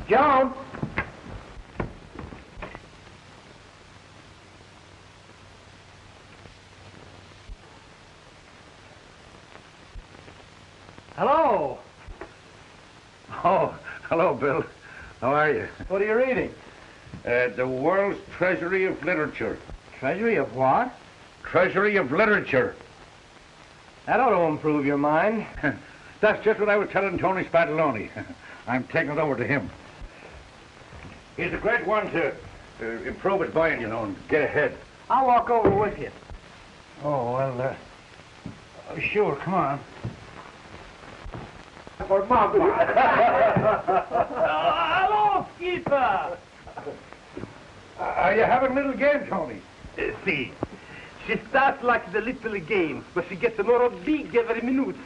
[SPEAKER 2] Joan! Hello.
[SPEAKER 5] Oh, hello, Bill. How are you?
[SPEAKER 2] What are you reading?
[SPEAKER 5] The World's Treasury of Literature.
[SPEAKER 2] Treasury of what?
[SPEAKER 5] Treasury of Literature.
[SPEAKER 2] That ought to improve your mind.
[SPEAKER 5] That's just what I was telling Tony Spadaloni. I'm taking it over to him. He's a great one to improve his mind, you know, and get ahead.
[SPEAKER 2] I'll walk over with you.
[SPEAKER 5] Oh, well, sure, come on.
[SPEAKER 2] For Mama. Hello, Skipper.
[SPEAKER 5] Are you having a little game, Tony?
[SPEAKER 12] See, she starts like the little games, but she gets more big every minute.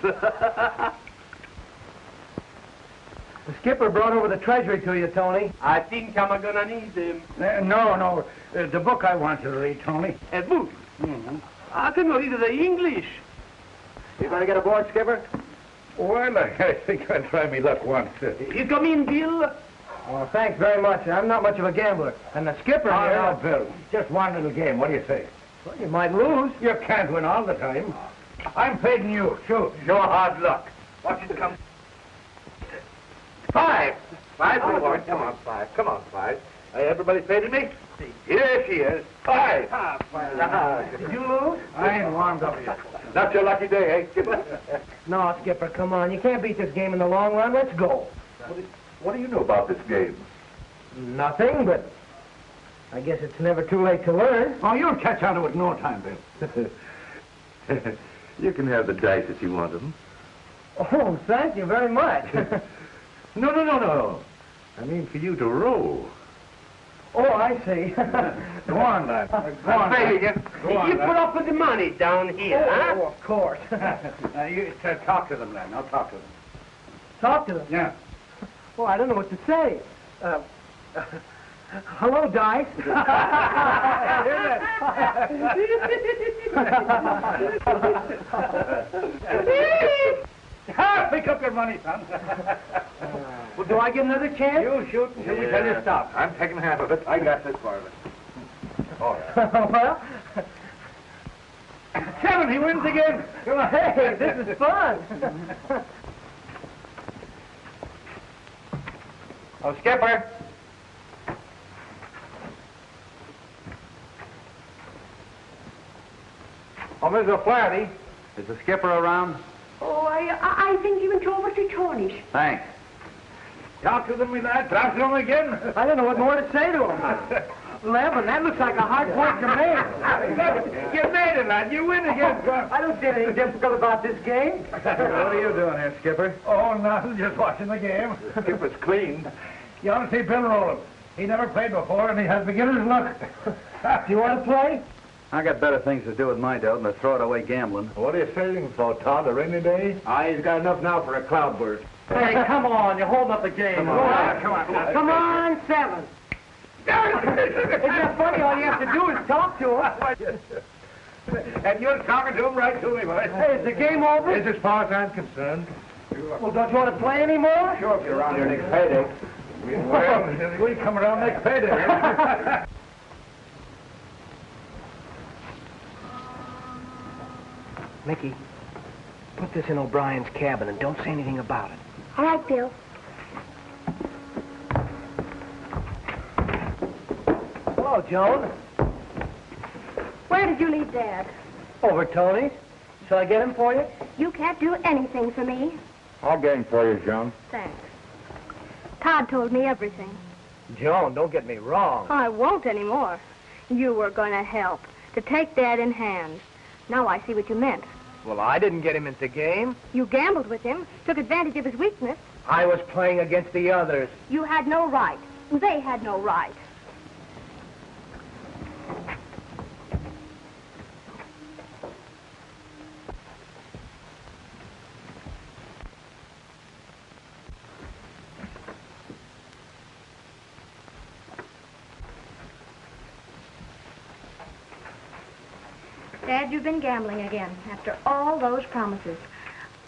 [SPEAKER 2] The skipper brought over the treasury to you, Tony.
[SPEAKER 12] I think I'm gonna need them.
[SPEAKER 5] No, the book I want you to read, Tony.
[SPEAKER 12] A book?
[SPEAKER 5] Mm-hmm.
[SPEAKER 12] I can read the English.
[SPEAKER 2] You gonna get aboard, Skipper?
[SPEAKER 5] Well, I think I'll try me luck once.
[SPEAKER 12] You come in, Bill?
[SPEAKER 2] Oh, thanks very much. I'm not much of a gambler. And the skipper
[SPEAKER 5] Oh,
[SPEAKER 2] here...
[SPEAKER 5] no, Bill. Just one little game. What do you say?
[SPEAKER 2] Well, you might lose.
[SPEAKER 5] You can't win all the time. I'm fading you. Shoot. Show hard luck. Watch it come. 5. 5 reward. Come on, 5. Come on, 5. Everybody faded me? Here she is. 5.
[SPEAKER 2] Did you lose?
[SPEAKER 5] I ain't warmed up yet. Not your lucky day, eh, Skipper?
[SPEAKER 2] No, Skipper, come on. You can't beat this game in the long run. Let's go.
[SPEAKER 5] What do you know about this game?
[SPEAKER 2] Nothing, but I guess it's never too late to learn.
[SPEAKER 5] Oh, you'll catch on to it in no time, Bill.
[SPEAKER 1] You can have the dice if you want them.
[SPEAKER 2] Oh, thank you very much.
[SPEAKER 1] No. I mean for you to roll.
[SPEAKER 2] Oh, I see.
[SPEAKER 5] Go on, lad. Go on, lad.
[SPEAKER 12] You put up with the money down here, huh?
[SPEAKER 2] Oh, of course.
[SPEAKER 5] You talk to them, lad. I'll talk to them.
[SPEAKER 2] Talk to them?
[SPEAKER 5] Yeah.
[SPEAKER 2] Well, I don't know what to say. Hello, Dice.
[SPEAKER 5] Pick up your money, son.
[SPEAKER 2] Well, do I get another chance?
[SPEAKER 5] You shoot until we tell you to stop. I'm taking half of it. I got this part of it. All right.
[SPEAKER 2] Well,
[SPEAKER 5] 7, he wins again.
[SPEAKER 2] hey, this is fun.
[SPEAKER 1] Oh, Skipper. Oh, Mrs. O'Flaherty, is the skipper around?
[SPEAKER 8] Oh, I think he went over to Tony's.
[SPEAKER 1] Thanks.
[SPEAKER 5] Talk to them, me lad. Talk to them again.
[SPEAKER 2] I don't know what more to say to him. 11, that looks like a hard point to make.
[SPEAKER 5] You made it, lad. You win again.
[SPEAKER 2] I don't see anything difficult about this game.
[SPEAKER 1] What are you doing here, Skipper?
[SPEAKER 5] Oh, nothing. Just watching the game.
[SPEAKER 1] Skipper's clean.
[SPEAKER 5] You ought to see Bill roll him. He never played before, and he has beginner's luck.
[SPEAKER 2] Do you want to play?
[SPEAKER 1] I got better things to do with my dough than to throw it away gambling.
[SPEAKER 5] What are you saying for, Todd? A rainy day?
[SPEAKER 1] He's got enough now for a cloudburst.
[SPEAKER 2] Hey, come on. You're holding up the game.
[SPEAKER 5] Come on. Come on.
[SPEAKER 2] Come on, 7. Isn't that funny? All you have to do is talk to him.
[SPEAKER 5] And you're talking to him right to me, boy.
[SPEAKER 2] Hey, is the game over?
[SPEAKER 5] As far as I'm concerned.
[SPEAKER 2] Well, don't you want to play anymore?
[SPEAKER 5] Sure, if you're around here next payday. Well, we come around next payday.
[SPEAKER 2] Mickey, put this in O'Brien's cabin and don't say anything about it.
[SPEAKER 9] All right, Bill.
[SPEAKER 2] Hello, Joan.
[SPEAKER 9] Where did you leave Dad?
[SPEAKER 2] Over Tony's. Shall I get him for you?
[SPEAKER 9] You can't do anything for me.
[SPEAKER 5] I'll get him for you, Joan.
[SPEAKER 9] Thanks. Todd told me everything.
[SPEAKER 2] Joan, don't get me wrong.
[SPEAKER 9] I won't anymore. You were going to help, to take Dad in hand. Now I see what you meant.
[SPEAKER 2] Well, I didn't get him into game.
[SPEAKER 9] You gambled with him, took advantage of his weakness.
[SPEAKER 2] I was playing against the others.
[SPEAKER 9] You had no right. They had no right. Dad, you've been gambling again, after all those promises.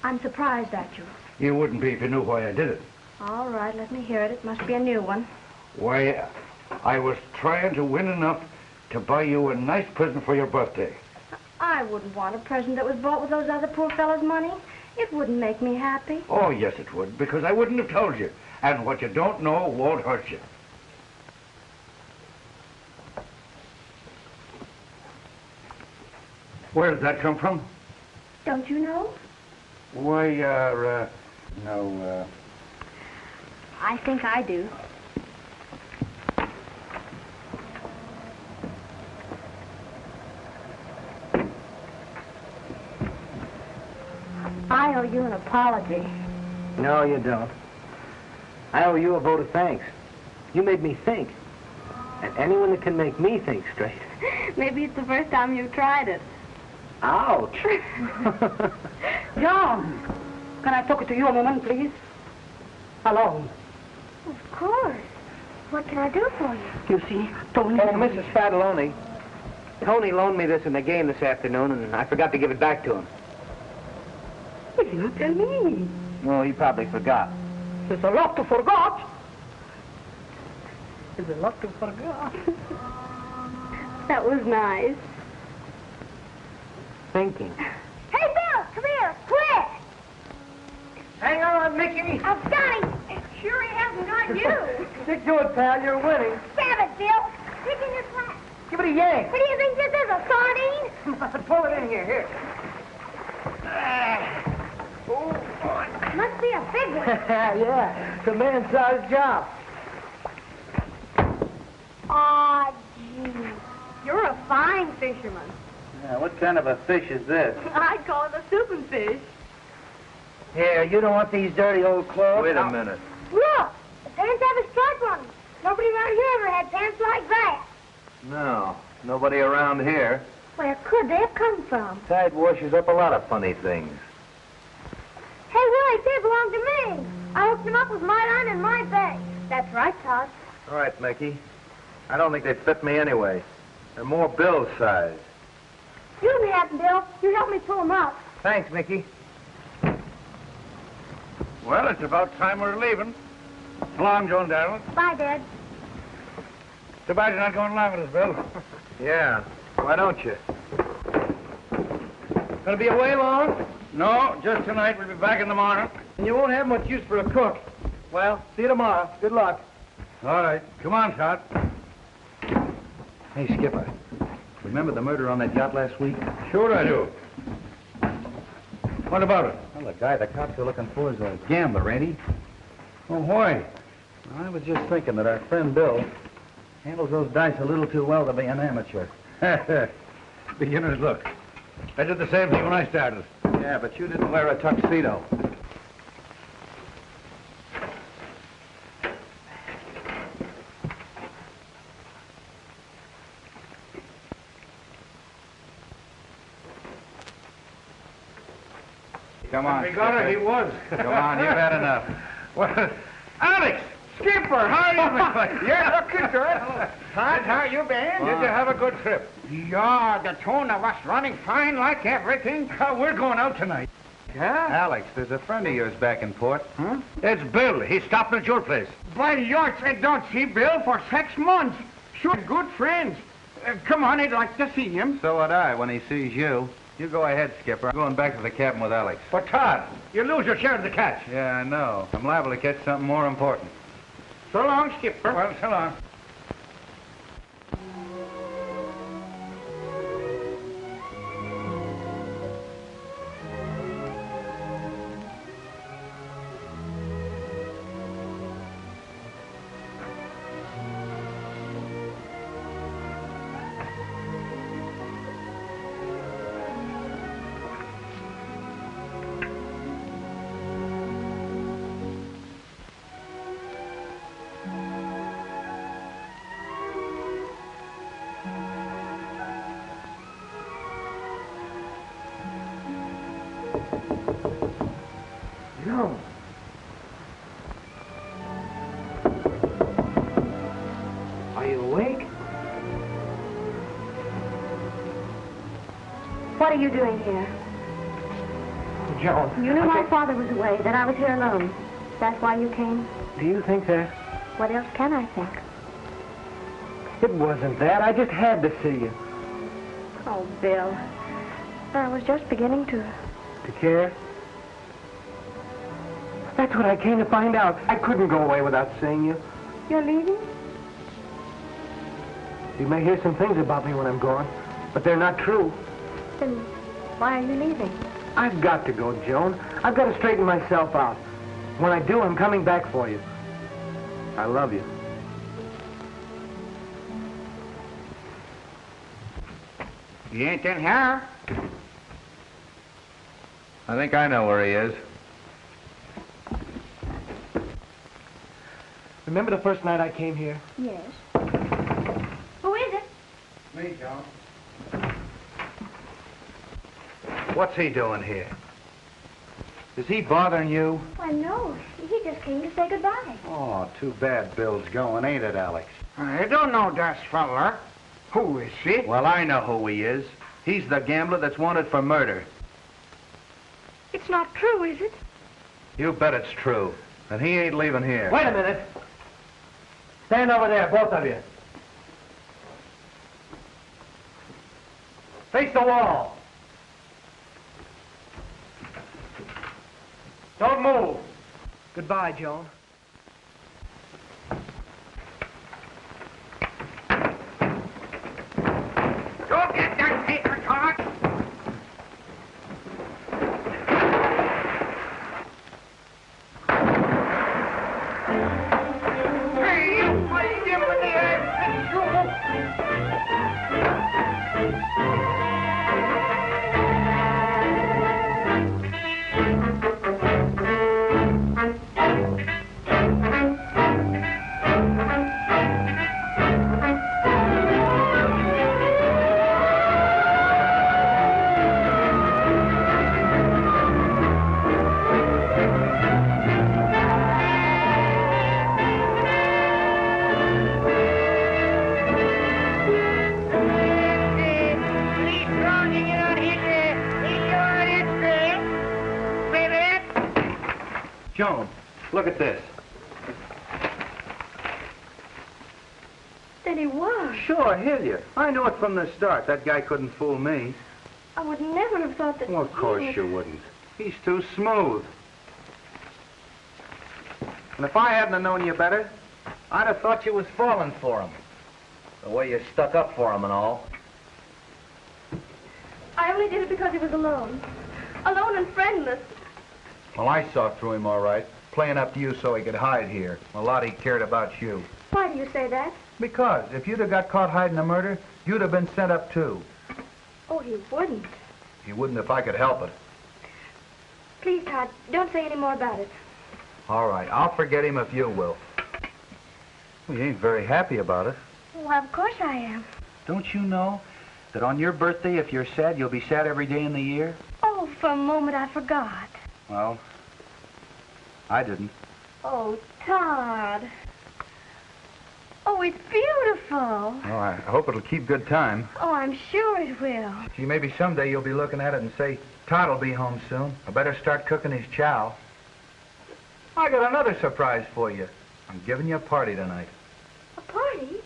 [SPEAKER 9] I'm surprised at you.
[SPEAKER 5] You wouldn't be if you knew why I did it.
[SPEAKER 9] All right, let me hear it. It must be a new one.
[SPEAKER 5] Why, I was trying to win enough to buy you a nice present for your birthday.
[SPEAKER 9] I wouldn't want a present that was bought with those other poor fellas' money. It wouldn't make me happy.
[SPEAKER 5] Oh, yes, it would, because I wouldn't have told you. And what you don't know won't hurt you. Where did that come from?
[SPEAKER 9] Don't you know?
[SPEAKER 5] Why, no,
[SPEAKER 9] I think I do. I owe you an apology.
[SPEAKER 2] No, you don't. I owe you a vote of thanks. You made me think. And anyone that can make me think straight.
[SPEAKER 9] Maybe it's the first time you've tried it.
[SPEAKER 2] Ouch.
[SPEAKER 8] John, can I talk to you a moment, please? Alone.
[SPEAKER 9] Of course. What can I do for you?
[SPEAKER 8] You see, Tony...
[SPEAKER 2] Oh, Mrs. Fataloni, Tony loaned me this in the game this afternoon, and I forgot to give it back to him.
[SPEAKER 8] But you tell me.
[SPEAKER 1] No, he probably forgot.
[SPEAKER 8] There's a lot to forget. There's a lot to forget.
[SPEAKER 3] That was nice.
[SPEAKER 2] Thinking.
[SPEAKER 9] Hey, Bill, come here, quick!
[SPEAKER 2] Hang on, Mickey.
[SPEAKER 9] I've got him. Sure he hasn't got you.
[SPEAKER 2] Stick to it, pal. You're winning.
[SPEAKER 9] Stab it, Bill. Stick in your flat.
[SPEAKER 2] Give it a yank.
[SPEAKER 9] What do you think this is, a sardine?
[SPEAKER 2] Pull it in here. Here.
[SPEAKER 9] Must be a big one.
[SPEAKER 2] Yeah, it's a man-sized job.
[SPEAKER 9] Aw, gee. You're a fine fisherman.
[SPEAKER 1] Yeah, what kind of a fish is this?
[SPEAKER 9] I'd call it a souping fish.
[SPEAKER 2] Here, you don't want these dirty old clothes.
[SPEAKER 1] Wait a minute.
[SPEAKER 9] Look, the pants have a stripe on them. Nobody around here ever had pants like that.
[SPEAKER 4] No, nobody around here.
[SPEAKER 9] Where could they have come from?
[SPEAKER 4] Tide washes up a lot of funny things.
[SPEAKER 9] Hey, Willie, they belong to me. I hooked them up with my line and my bag. That's right, Todd.
[SPEAKER 4] All right, Mickey. I don't think they fit me anyway. They're more Bill's size.
[SPEAKER 9] You be happy, Bill. You helped me pull them up.
[SPEAKER 2] Thanks, Mickey.
[SPEAKER 5] Well, it's about time we're leaving. So long, Joan Darrell.
[SPEAKER 9] Bye, Dad.
[SPEAKER 5] Too bad you're not going along with us, Bill.
[SPEAKER 4] Yeah, why don't you?
[SPEAKER 2] Gonna be away long?
[SPEAKER 5] No, just tonight. We'll be back in the morning.
[SPEAKER 2] And you won't have much use for a cook. Well, see you tomorrow. Good luck.
[SPEAKER 5] All right. Come on, Todd.
[SPEAKER 4] Hey, Skipper. Remember the murder on that yacht last week?
[SPEAKER 5] Sure I do. What about it?
[SPEAKER 4] Well, the guy the cops are looking for is a gambler, ain't he?
[SPEAKER 5] Oh, why?
[SPEAKER 4] I was just thinking that our friend Bill handles those dice a little too well to be an amateur.
[SPEAKER 5] Beginner's luck. I did the same thing when I started.
[SPEAKER 4] Yeah, but you didn't wear a tuxedo. Come on,
[SPEAKER 5] We got it. He was.
[SPEAKER 4] Come on, you've had enough.
[SPEAKER 5] Well, Alex! Skipper, how are you?
[SPEAKER 10] You're looking good. Todd, how you been?
[SPEAKER 5] Did you have a good trip?
[SPEAKER 10] Yeah, the tune of us running fine like everything.
[SPEAKER 5] We're going out tonight.
[SPEAKER 10] Huh?
[SPEAKER 4] Alex, there's a friend of yours back in port.
[SPEAKER 10] Huh?
[SPEAKER 5] It's Bill. He's stopping at your place.
[SPEAKER 10] By yours, I don't see Bill for 6 months. Sure, good friends. Come on, I'd like to see him.
[SPEAKER 4] So would I when he sees you. You go ahead, Skipper. I'm going back to the cabin with Alex.
[SPEAKER 5] But, Todd, you lose your share of the catch.
[SPEAKER 4] Yeah, I know. I'm liable to catch something more important.
[SPEAKER 10] So long, Skipper.
[SPEAKER 5] Well, so long.
[SPEAKER 2] No. Are you awake?
[SPEAKER 3] What are you doing here?
[SPEAKER 2] Joan.
[SPEAKER 3] You knew my father was away, that I was here alone. That's why you came?
[SPEAKER 2] Do you think that?
[SPEAKER 3] What else can I think?
[SPEAKER 2] It wasn't that. I just had to see you.
[SPEAKER 3] Oh, Bill. I was just beginning to...
[SPEAKER 2] To care? That's what I came to find out. I couldn't go away without seeing you.
[SPEAKER 3] You're leaving?
[SPEAKER 2] You may hear some things about me when I'm gone, but they're not true.
[SPEAKER 3] Then why are you leaving?
[SPEAKER 2] I've got to go, Joan. I've got to straighten myself out. When I do, I'm coming back for you. I love you.
[SPEAKER 10] He ain't in here.
[SPEAKER 4] I think I know where he is.
[SPEAKER 2] Remember the first night I came here?
[SPEAKER 3] Yes.
[SPEAKER 9] Who is it?
[SPEAKER 5] Me, John.
[SPEAKER 4] What's he doing here? Is he bothering you?
[SPEAKER 9] Why, no. He just came to say goodbye.
[SPEAKER 4] Oh, too bad Bill's going, ain't it, Alex?
[SPEAKER 10] I don't know this feller. Who is he?
[SPEAKER 4] Well, I know who he is. He's the gambler that's wanted for murder.
[SPEAKER 8] It's not true, is it?
[SPEAKER 4] You bet it's true. And he ain't leaving here.
[SPEAKER 2] Wait a minute. Stand over there, both of you. Face the wall. Don't move. Goodbye, Joan.
[SPEAKER 10] Don't get that paper, Todd. Hey, you play him with the ass, you.
[SPEAKER 4] Joan, look at this.
[SPEAKER 8] Then he was.
[SPEAKER 4] Sure, Hilliard. I knew it from the start. That guy couldn't fool me.
[SPEAKER 8] I would never have thought that.
[SPEAKER 4] Well, of course you wouldn't. He's too smooth. And if I hadn't have known you better, I'd have thought you was falling for him. The way you stuck up for him and all.
[SPEAKER 9] I only did it because he was alone. Alone and friendless.
[SPEAKER 4] Well, I saw through him all right, playing up to you so he could hide here. A lot he cared about you.
[SPEAKER 9] Why do you say that?
[SPEAKER 4] Because if you'd have got caught hiding a murder, you'd have been sent up too.
[SPEAKER 9] Oh, he wouldn't.
[SPEAKER 4] He wouldn't if I could help it.
[SPEAKER 9] Please, Todd, don't say any more about it.
[SPEAKER 4] All right, I'll forget him if you will. Well, you ain't very happy about it.
[SPEAKER 9] Well, of course I am.
[SPEAKER 4] Don't you know that on your birthday, if you're sad, you'll be sad every day in the year?
[SPEAKER 9] Oh, for a moment I forgot.
[SPEAKER 4] Well, I didn't.
[SPEAKER 9] Oh, Todd. Oh, it's beautiful.
[SPEAKER 4] Oh, I hope it'll keep good time.
[SPEAKER 9] Oh, I'm sure it will.
[SPEAKER 4] Gee, maybe someday you'll be looking at it and say, Todd'll be home soon. I better start cooking his chow. I got another surprise for you. I'm giving you a party tonight.
[SPEAKER 9] A party?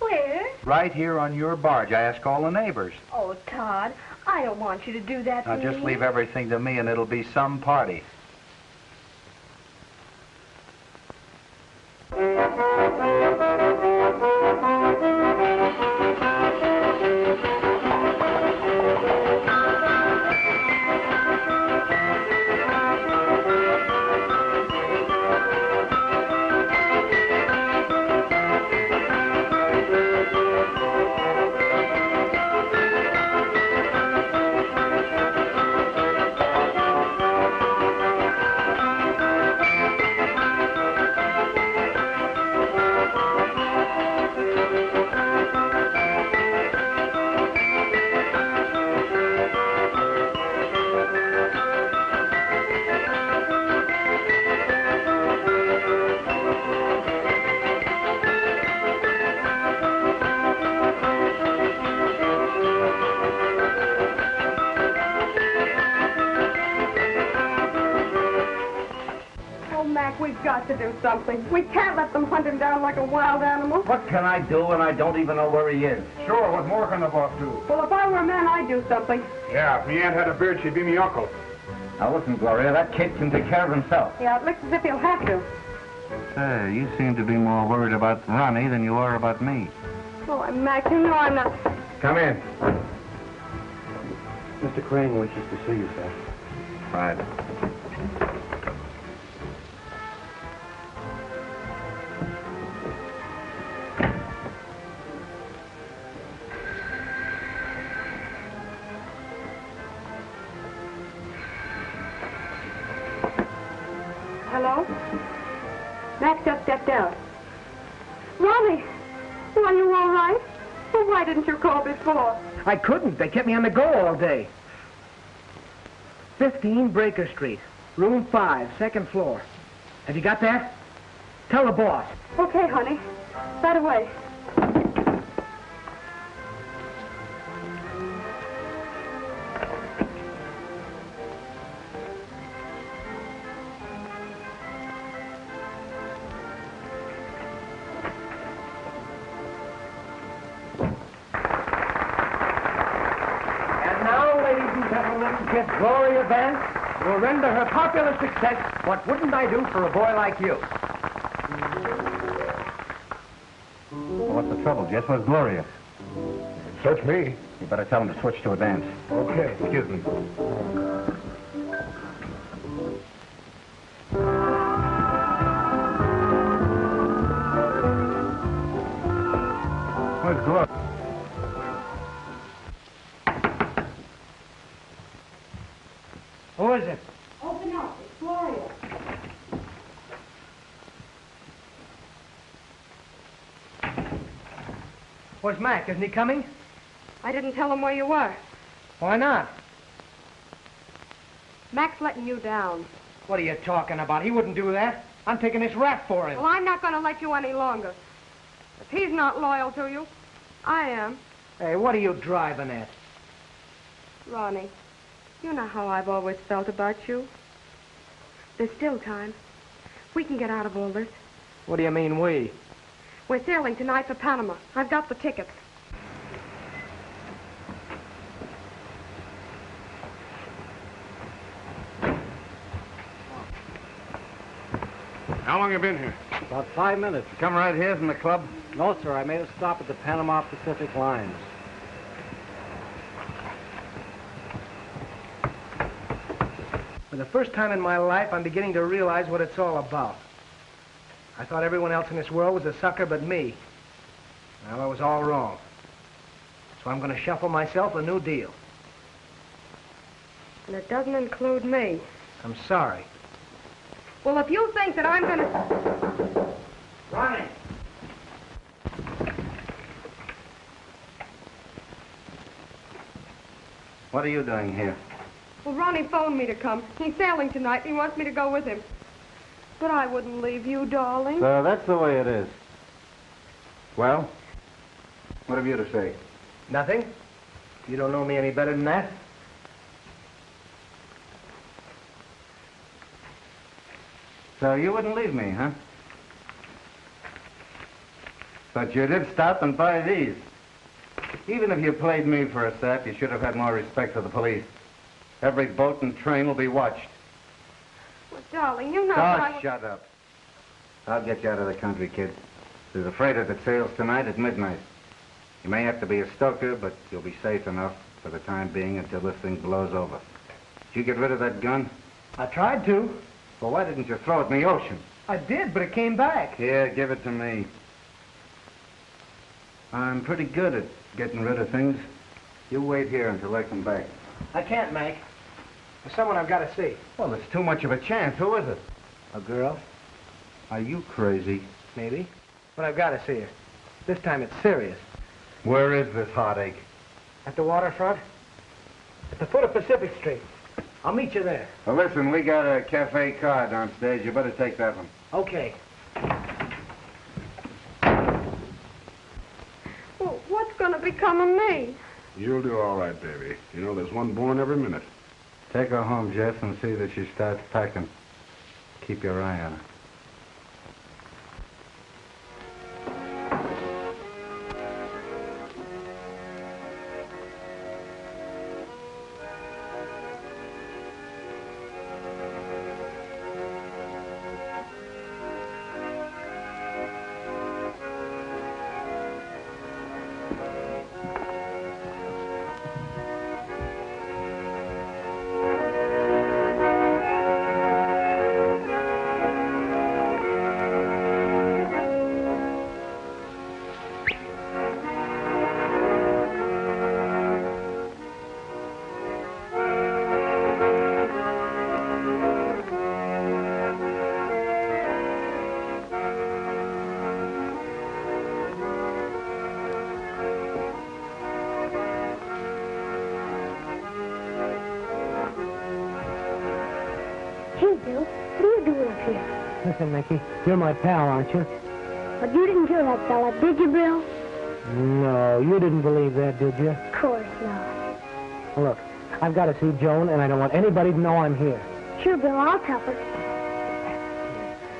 [SPEAKER 9] Where?
[SPEAKER 4] Right here on your barge. I ask all the neighbors.
[SPEAKER 9] Oh, Todd, I don't want you to do that
[SPEAKER 4] Now
[SPEAKER 9] to
[SPEAKER 4] just
[SPEAKER 9] me.
[SPEAKER 4] leave everything to me and it'll be some party.
[SPEAKER 8] We've got to do something. We can't let them hunt him down like a wild animal.
[SPEAKER 1] What can I do when I don't even know where he is?
[SPEAKER 6] Sure, what more can the boss do?
[SPEAKER 8] Well, if I were a man, I'd do something.
[SPEAKER 6] Yeah, if me aunt had a beard, she'd be me uncle.
[SPEAKER 1] Now listen, Gloria, that kid can take care of himself.
[SPEAKER 8] Yeah, it looks as if he'll have to.
[SPEAKER 1] Say, you seem to be more worried about Ronnie than you are about me.
[SPEAKER 8] Oh, Mac, you know I'm not...
[SPEAKER 1] Come in.
[SPEAKER 11] Mr. Crane wishes to see you, sir.
[SPEAKER 1] Right.
[SPEAKER 8] Hello? Mac just stepped out. Ronnie, are you all right? Well, why didn't you call before?
[SPEAKER 2] I couldn't. They kept me on the go all day. 15 Breaker Street, room 5, second floor. Have you got that? Tell the boss.
[SPEAKER 8] Okay, honey. Right away.
[SPEAKER 2] Miss Gloria Vance will render her popular success. What wouldn't I do for a boy like you?
[SPEAKER 1] Well, what's the trouble, Jess? Where's Gloria?
[SPEAKER 7] Search me.
[SPEAKER 1] You better tell him to switch to a dance.
[SPEAKER 7] Okay, excuse me.
[SPEAKER 1] Where's Gloria?
[SPEAKER 2] Who is it?
[SPEAKER 3] Open up. It's Gloria.
[SPEAKER 2] Where's Mac? Isn't he coming?
[SPEAKER 8] I didn't tell him where you were.
[SPEAKER 2] Why not?
[SPEAKER 8] Mac's letting you down.
[SPEAKER 2] What are you talking about? He wouldn't do that. I'm taking this rap for him.
[SPEAKER 8] Well, I'm not going to let you any longer. If he's not loyal to you, I am.
[SPEAKER 2] Hey, what are you driving at?
[SPEAKER 8] Ronnie, you know how I've always felt about you. There's still time. We can get out of all this.
[SPEAKER 2] What do you mean, we?
[SPEAKER 8] We're sailing tonight for Panama. I've got the tickets.
[SPEAKER 7] How long you been here?
[SPEAKER 11] About 5 minutes.
[SPEAKER 1] You come right here from the club?
[SPEAKER 11] No, sir. I made a stop at the Panama Pacific lines.
[SPEAKER 2] For the first time in my life, I'm beginning to realize what it's all about. I thought everyone else in this world was a sucker but me. Well, I was all wrong. So I'm going to shuffle myself a new deal.
[SPEAKER 8] And it doesn't include me.
[SPEAKER 2] I'm sorry.
[SPEAKER 8] Well, if you think that I'm going to...
[SPEAKER 2] Ronnie!
[SPEAKER 1] What are you doing here?
[SPEAKER 8] Well, Ronnie phoned me to come. He's sailing tonight, and he wants me to go with him. But I wouldn't leave you, darling.
[SPEAKER 1] So that's the way it is. Well, what have you to say?
[SPEAKER 2] Nothing. You don't know me any better than that.
[SPEAKER 1] So you wouldn't leave me, huh? But you did stop and buy these. Even if you played me for a sap, you should have had more respect for the police. Every boat and train will be watched.
[SPEAKER 8] Well, darling, you know that I...
[SPEAKER 1] Shut up. I'll get you out of the country, kid. There's a freighter that sails tonight at midnight. You may have to be a stoker, but you'll be safe enough for the time being until this thing blows over. Did you get rid of that gun?
[SPEAKER 2] I tried to.
[SPEAKER 1] Well, why didn't you throw it in the ocean?
[SPEAKER 2] I did, but it came back.
[SPEAKER 1] Here, give it to me. I'm pretty good at getting rid of things. You wait here until I come back.
[SPEAKER 2] I can't, Mac. There's someone I've got to see.
[SPEAKER 1] Well, it's too much of a chance. Who is it?
[SPEAKER 2] A girl?
[SPEAKER 1] Are you crazy?
[SPEAKER 2] Maybe. But I've got to see her. This time it's serious.
[SPEAKER 1] Where is this heartache?
[SPEAKER 2] At the waterfront? At the foot of Pacific Street. I'll meet you there.
[SPEAKER 1] Well, listen, we got a cafe car downstairs. You better take that one.
[SPEAKER 2] Okay.
[SPEAKER 8] Well, what's going to become of me?
[SPEAKER 6] You'll do all right, baby. You know, there's one born every minute.
[SPEAKER 1] Take her home, Jess, and see that she starts packing. Keep your eye on her.
[SPEAKER 2] Listen, Mickey, you're my pal, aren't you?
[SPEAKER 3] But you didn't kill that fella, did you, Bill?
[SPEAKER 2] No, you didn't believe that, did you?
[SPEAKER 3] Of course not.
[SPEAKER 2] Look, I've got to see Joan, and I don't want anybody to know I'm here.
[SPEAKER 3] Sure, Bill, I'll tell her.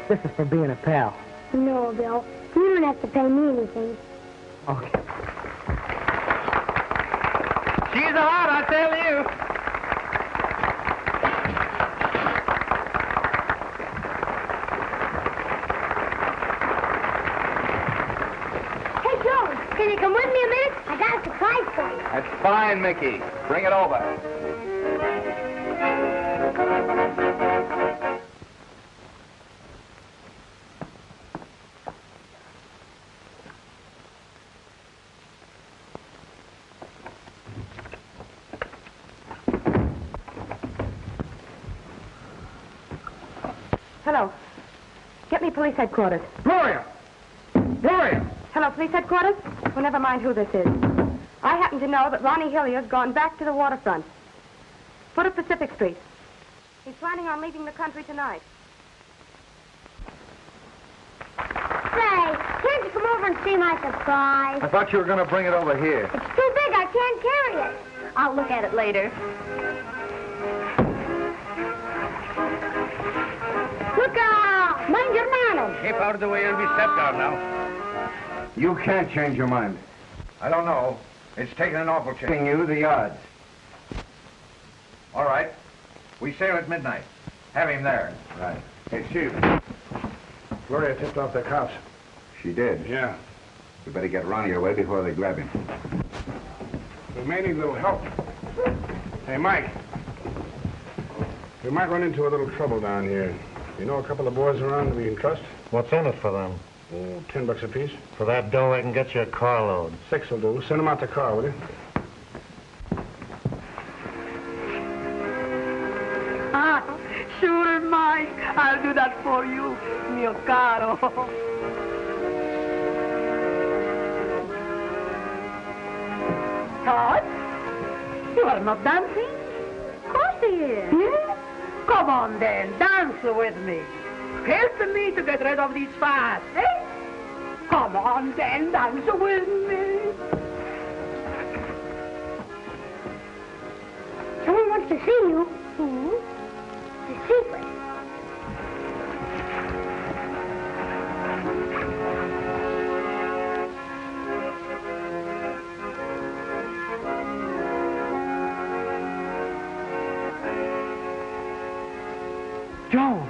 [SPEAKER 2] This is for being a pal.
[SPEAKER 3] No, Bill. You don't have to pay me anything.
[SPEAKER 2] Okay.
[SPEAKER 10] She's a lot, I tell you.
[SPEAKER 9] place.
[SPEAKER 4] That's fine, Mickey. Bring it over.
[SPEAKER 3] Hello. Get me police headquarters.
[SPEAKER 12] Gloria! Gloria!
[SPEAKER 3] Hello, police headquarters? Well, never mind who this is. I happen to know that Ronnie Hilliard's gone back to the waterfront. Foot of Pacific Street. He's planning on leaving the country tonight.
[SPEAKER 9] Say, can't you come over and see my surprise?
[SPEAKER 4] I thought you were going to bring it over here.
[SPEAKER 9] It's too big. I can't carry it. I'll look at it later. Look out! Mind your manners.
[SPEAKER 5] Keep out of the way. You'll be stepped on now.
[SPEAKER 7] You can't change your mind.
[SPEAKER 4] I don't know. It's taking an awful chance.
[SPEAKER 7] Giving you the odds.
[SPEAKER 4] All right. We sail at midnight. Have him there.
[SPEAKER 7] Right.
[SPEAKER 5] Hey, Chief. Gloria tipped off the cops.
[SPEAKER 7] She did.
[SPEAKER 5] Yeah.
[SPEAKER 7] We better get Ronnie away before they grab him.
[SPEAKER 5] We may need a little help. Hey, Mike. We might run into a little trouble down here. You know a couple of boys around that we can trust?
[SPEAKER 13] What's in it for them?
[SPEAKER 5] Oh, $10 apiece.
[SPEAKER 13] For that dough, I can get you a carload.
[SPEAKER 5] 6 will do. Send them out the car, will you?
[SPEAKER 8] Sure, Mike. I'll do that for you, mio caro. Todd? You are not dancing?
[SPEAKER 3] Of course he is.
[SPEAKER 8] Yeah? Come on, then. Dance with me. Help me to get rid of these fats, eh? Come on, then. Dance with me.
[SPEAKER 9] Someone wants to see you. Who? It's a secret.
[SPEAKER 2] Joe.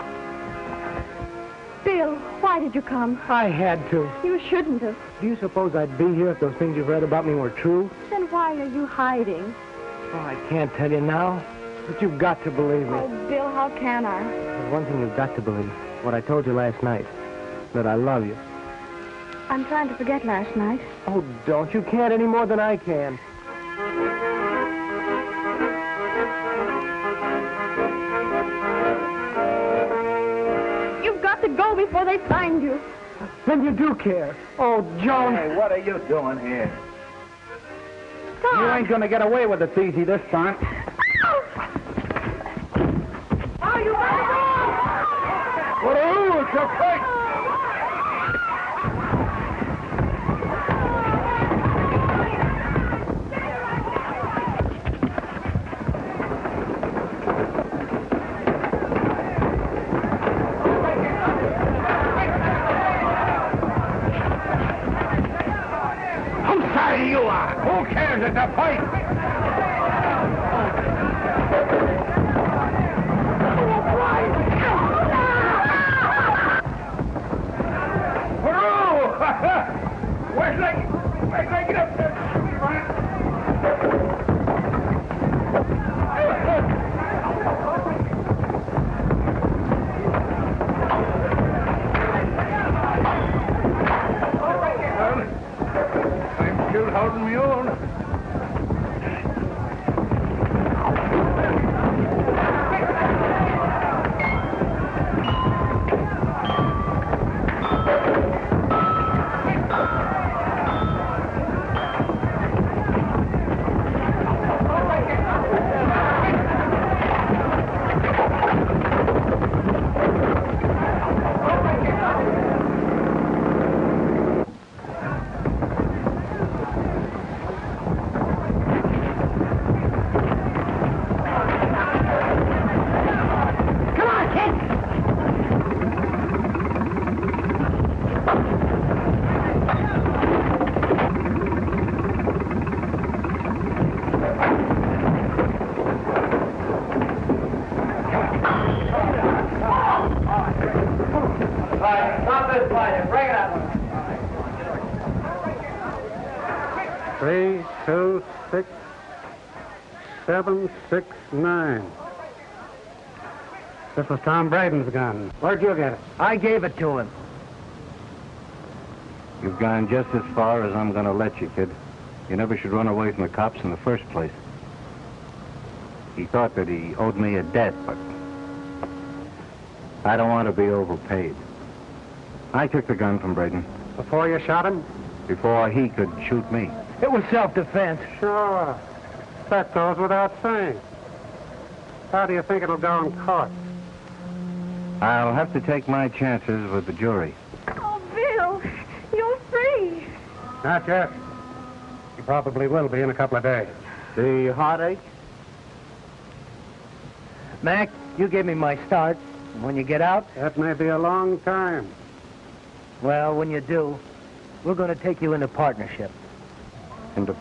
[SPEAKER 3] Bill, why did you come?
[SPEAKER 2] I had to.
[SPEAKER 3] You shouldn't have.
[SPEAKER 2] Do you suppose I'd be here if those things you've read about me were true?
[SPEAKER 3] Then why are you hiding?
[SPEAKER 2] Oh, I can't tell you now, but you've got to believe me.
[SPEAKER 3] Oh, Bill, how can I?
[SPEAKER 2] There's one thing you've got to believe. What I told you last night. That I love you.
[SPEAKER 3] I'm trying to forget last night.
[SPEAKER 2] Oh, don't. You can't any more than I can.
[SPEAKER 3] You've got to go before they find you.
[SPEAKER 2] Then you do care. Oh, Joan.
[SPEAKER 4] Hey, what are you doing here?
[SPEAKER 3] Tom.
[SPEAKER 2] You ain't gonna get away with it easy this time.
[SPEAKER 8] Are you ready?
[SPEAKER 2] Whoa, it's a fight!
[SPEAKER 5] You are. Who cares? It's a fight. Where's Leggy? Where's Leggy? Get up there. Still holding me on.
[SPEAKER 14] 326-769. This was Tom Braden's gun. Where'd you get it?
[SPEAKER 2] I gave it to him.
[SPEAKER 11] You've gone just as far as I'm going to let you, kid. You never should run away from the cops in the first place. He thought that he owed me a debt, but I don't want to be overpaid. I took the gun from Braden.
[SPEAKER 14] Before you shot him?
[SPEAKER 11] Before he could shoot me.
[SPEAKER 2] It was self-defense.
[SPEAKER 14] Sure. That goes without saying. How do you think it'll go in court?
[SPEAKER 11] I'll have to take my chances with the jury.
[SPEAKER 9] Oh, Bill, you're free.
[SPEAKER 14] Not yet. You probably will be in a couple of days.
[SPEAKER 2] The heartache? Mac, you gave me my start. When you get out?
[SPEAKER 14] That may be a long time.
[SPEAKER 2] Well, when you do, we're going to take you into partnership.
[SPEAKER 11] Into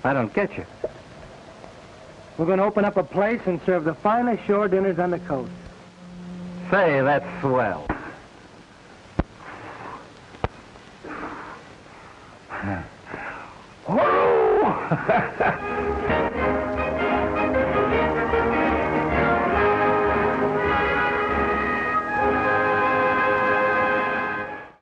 [SPEAKER 11] I don't get you.
[SPEAKER 2] We're going to open up a place and serve the finest shore dinners on the coast.
[SPEAKER 11] Say, that's swell.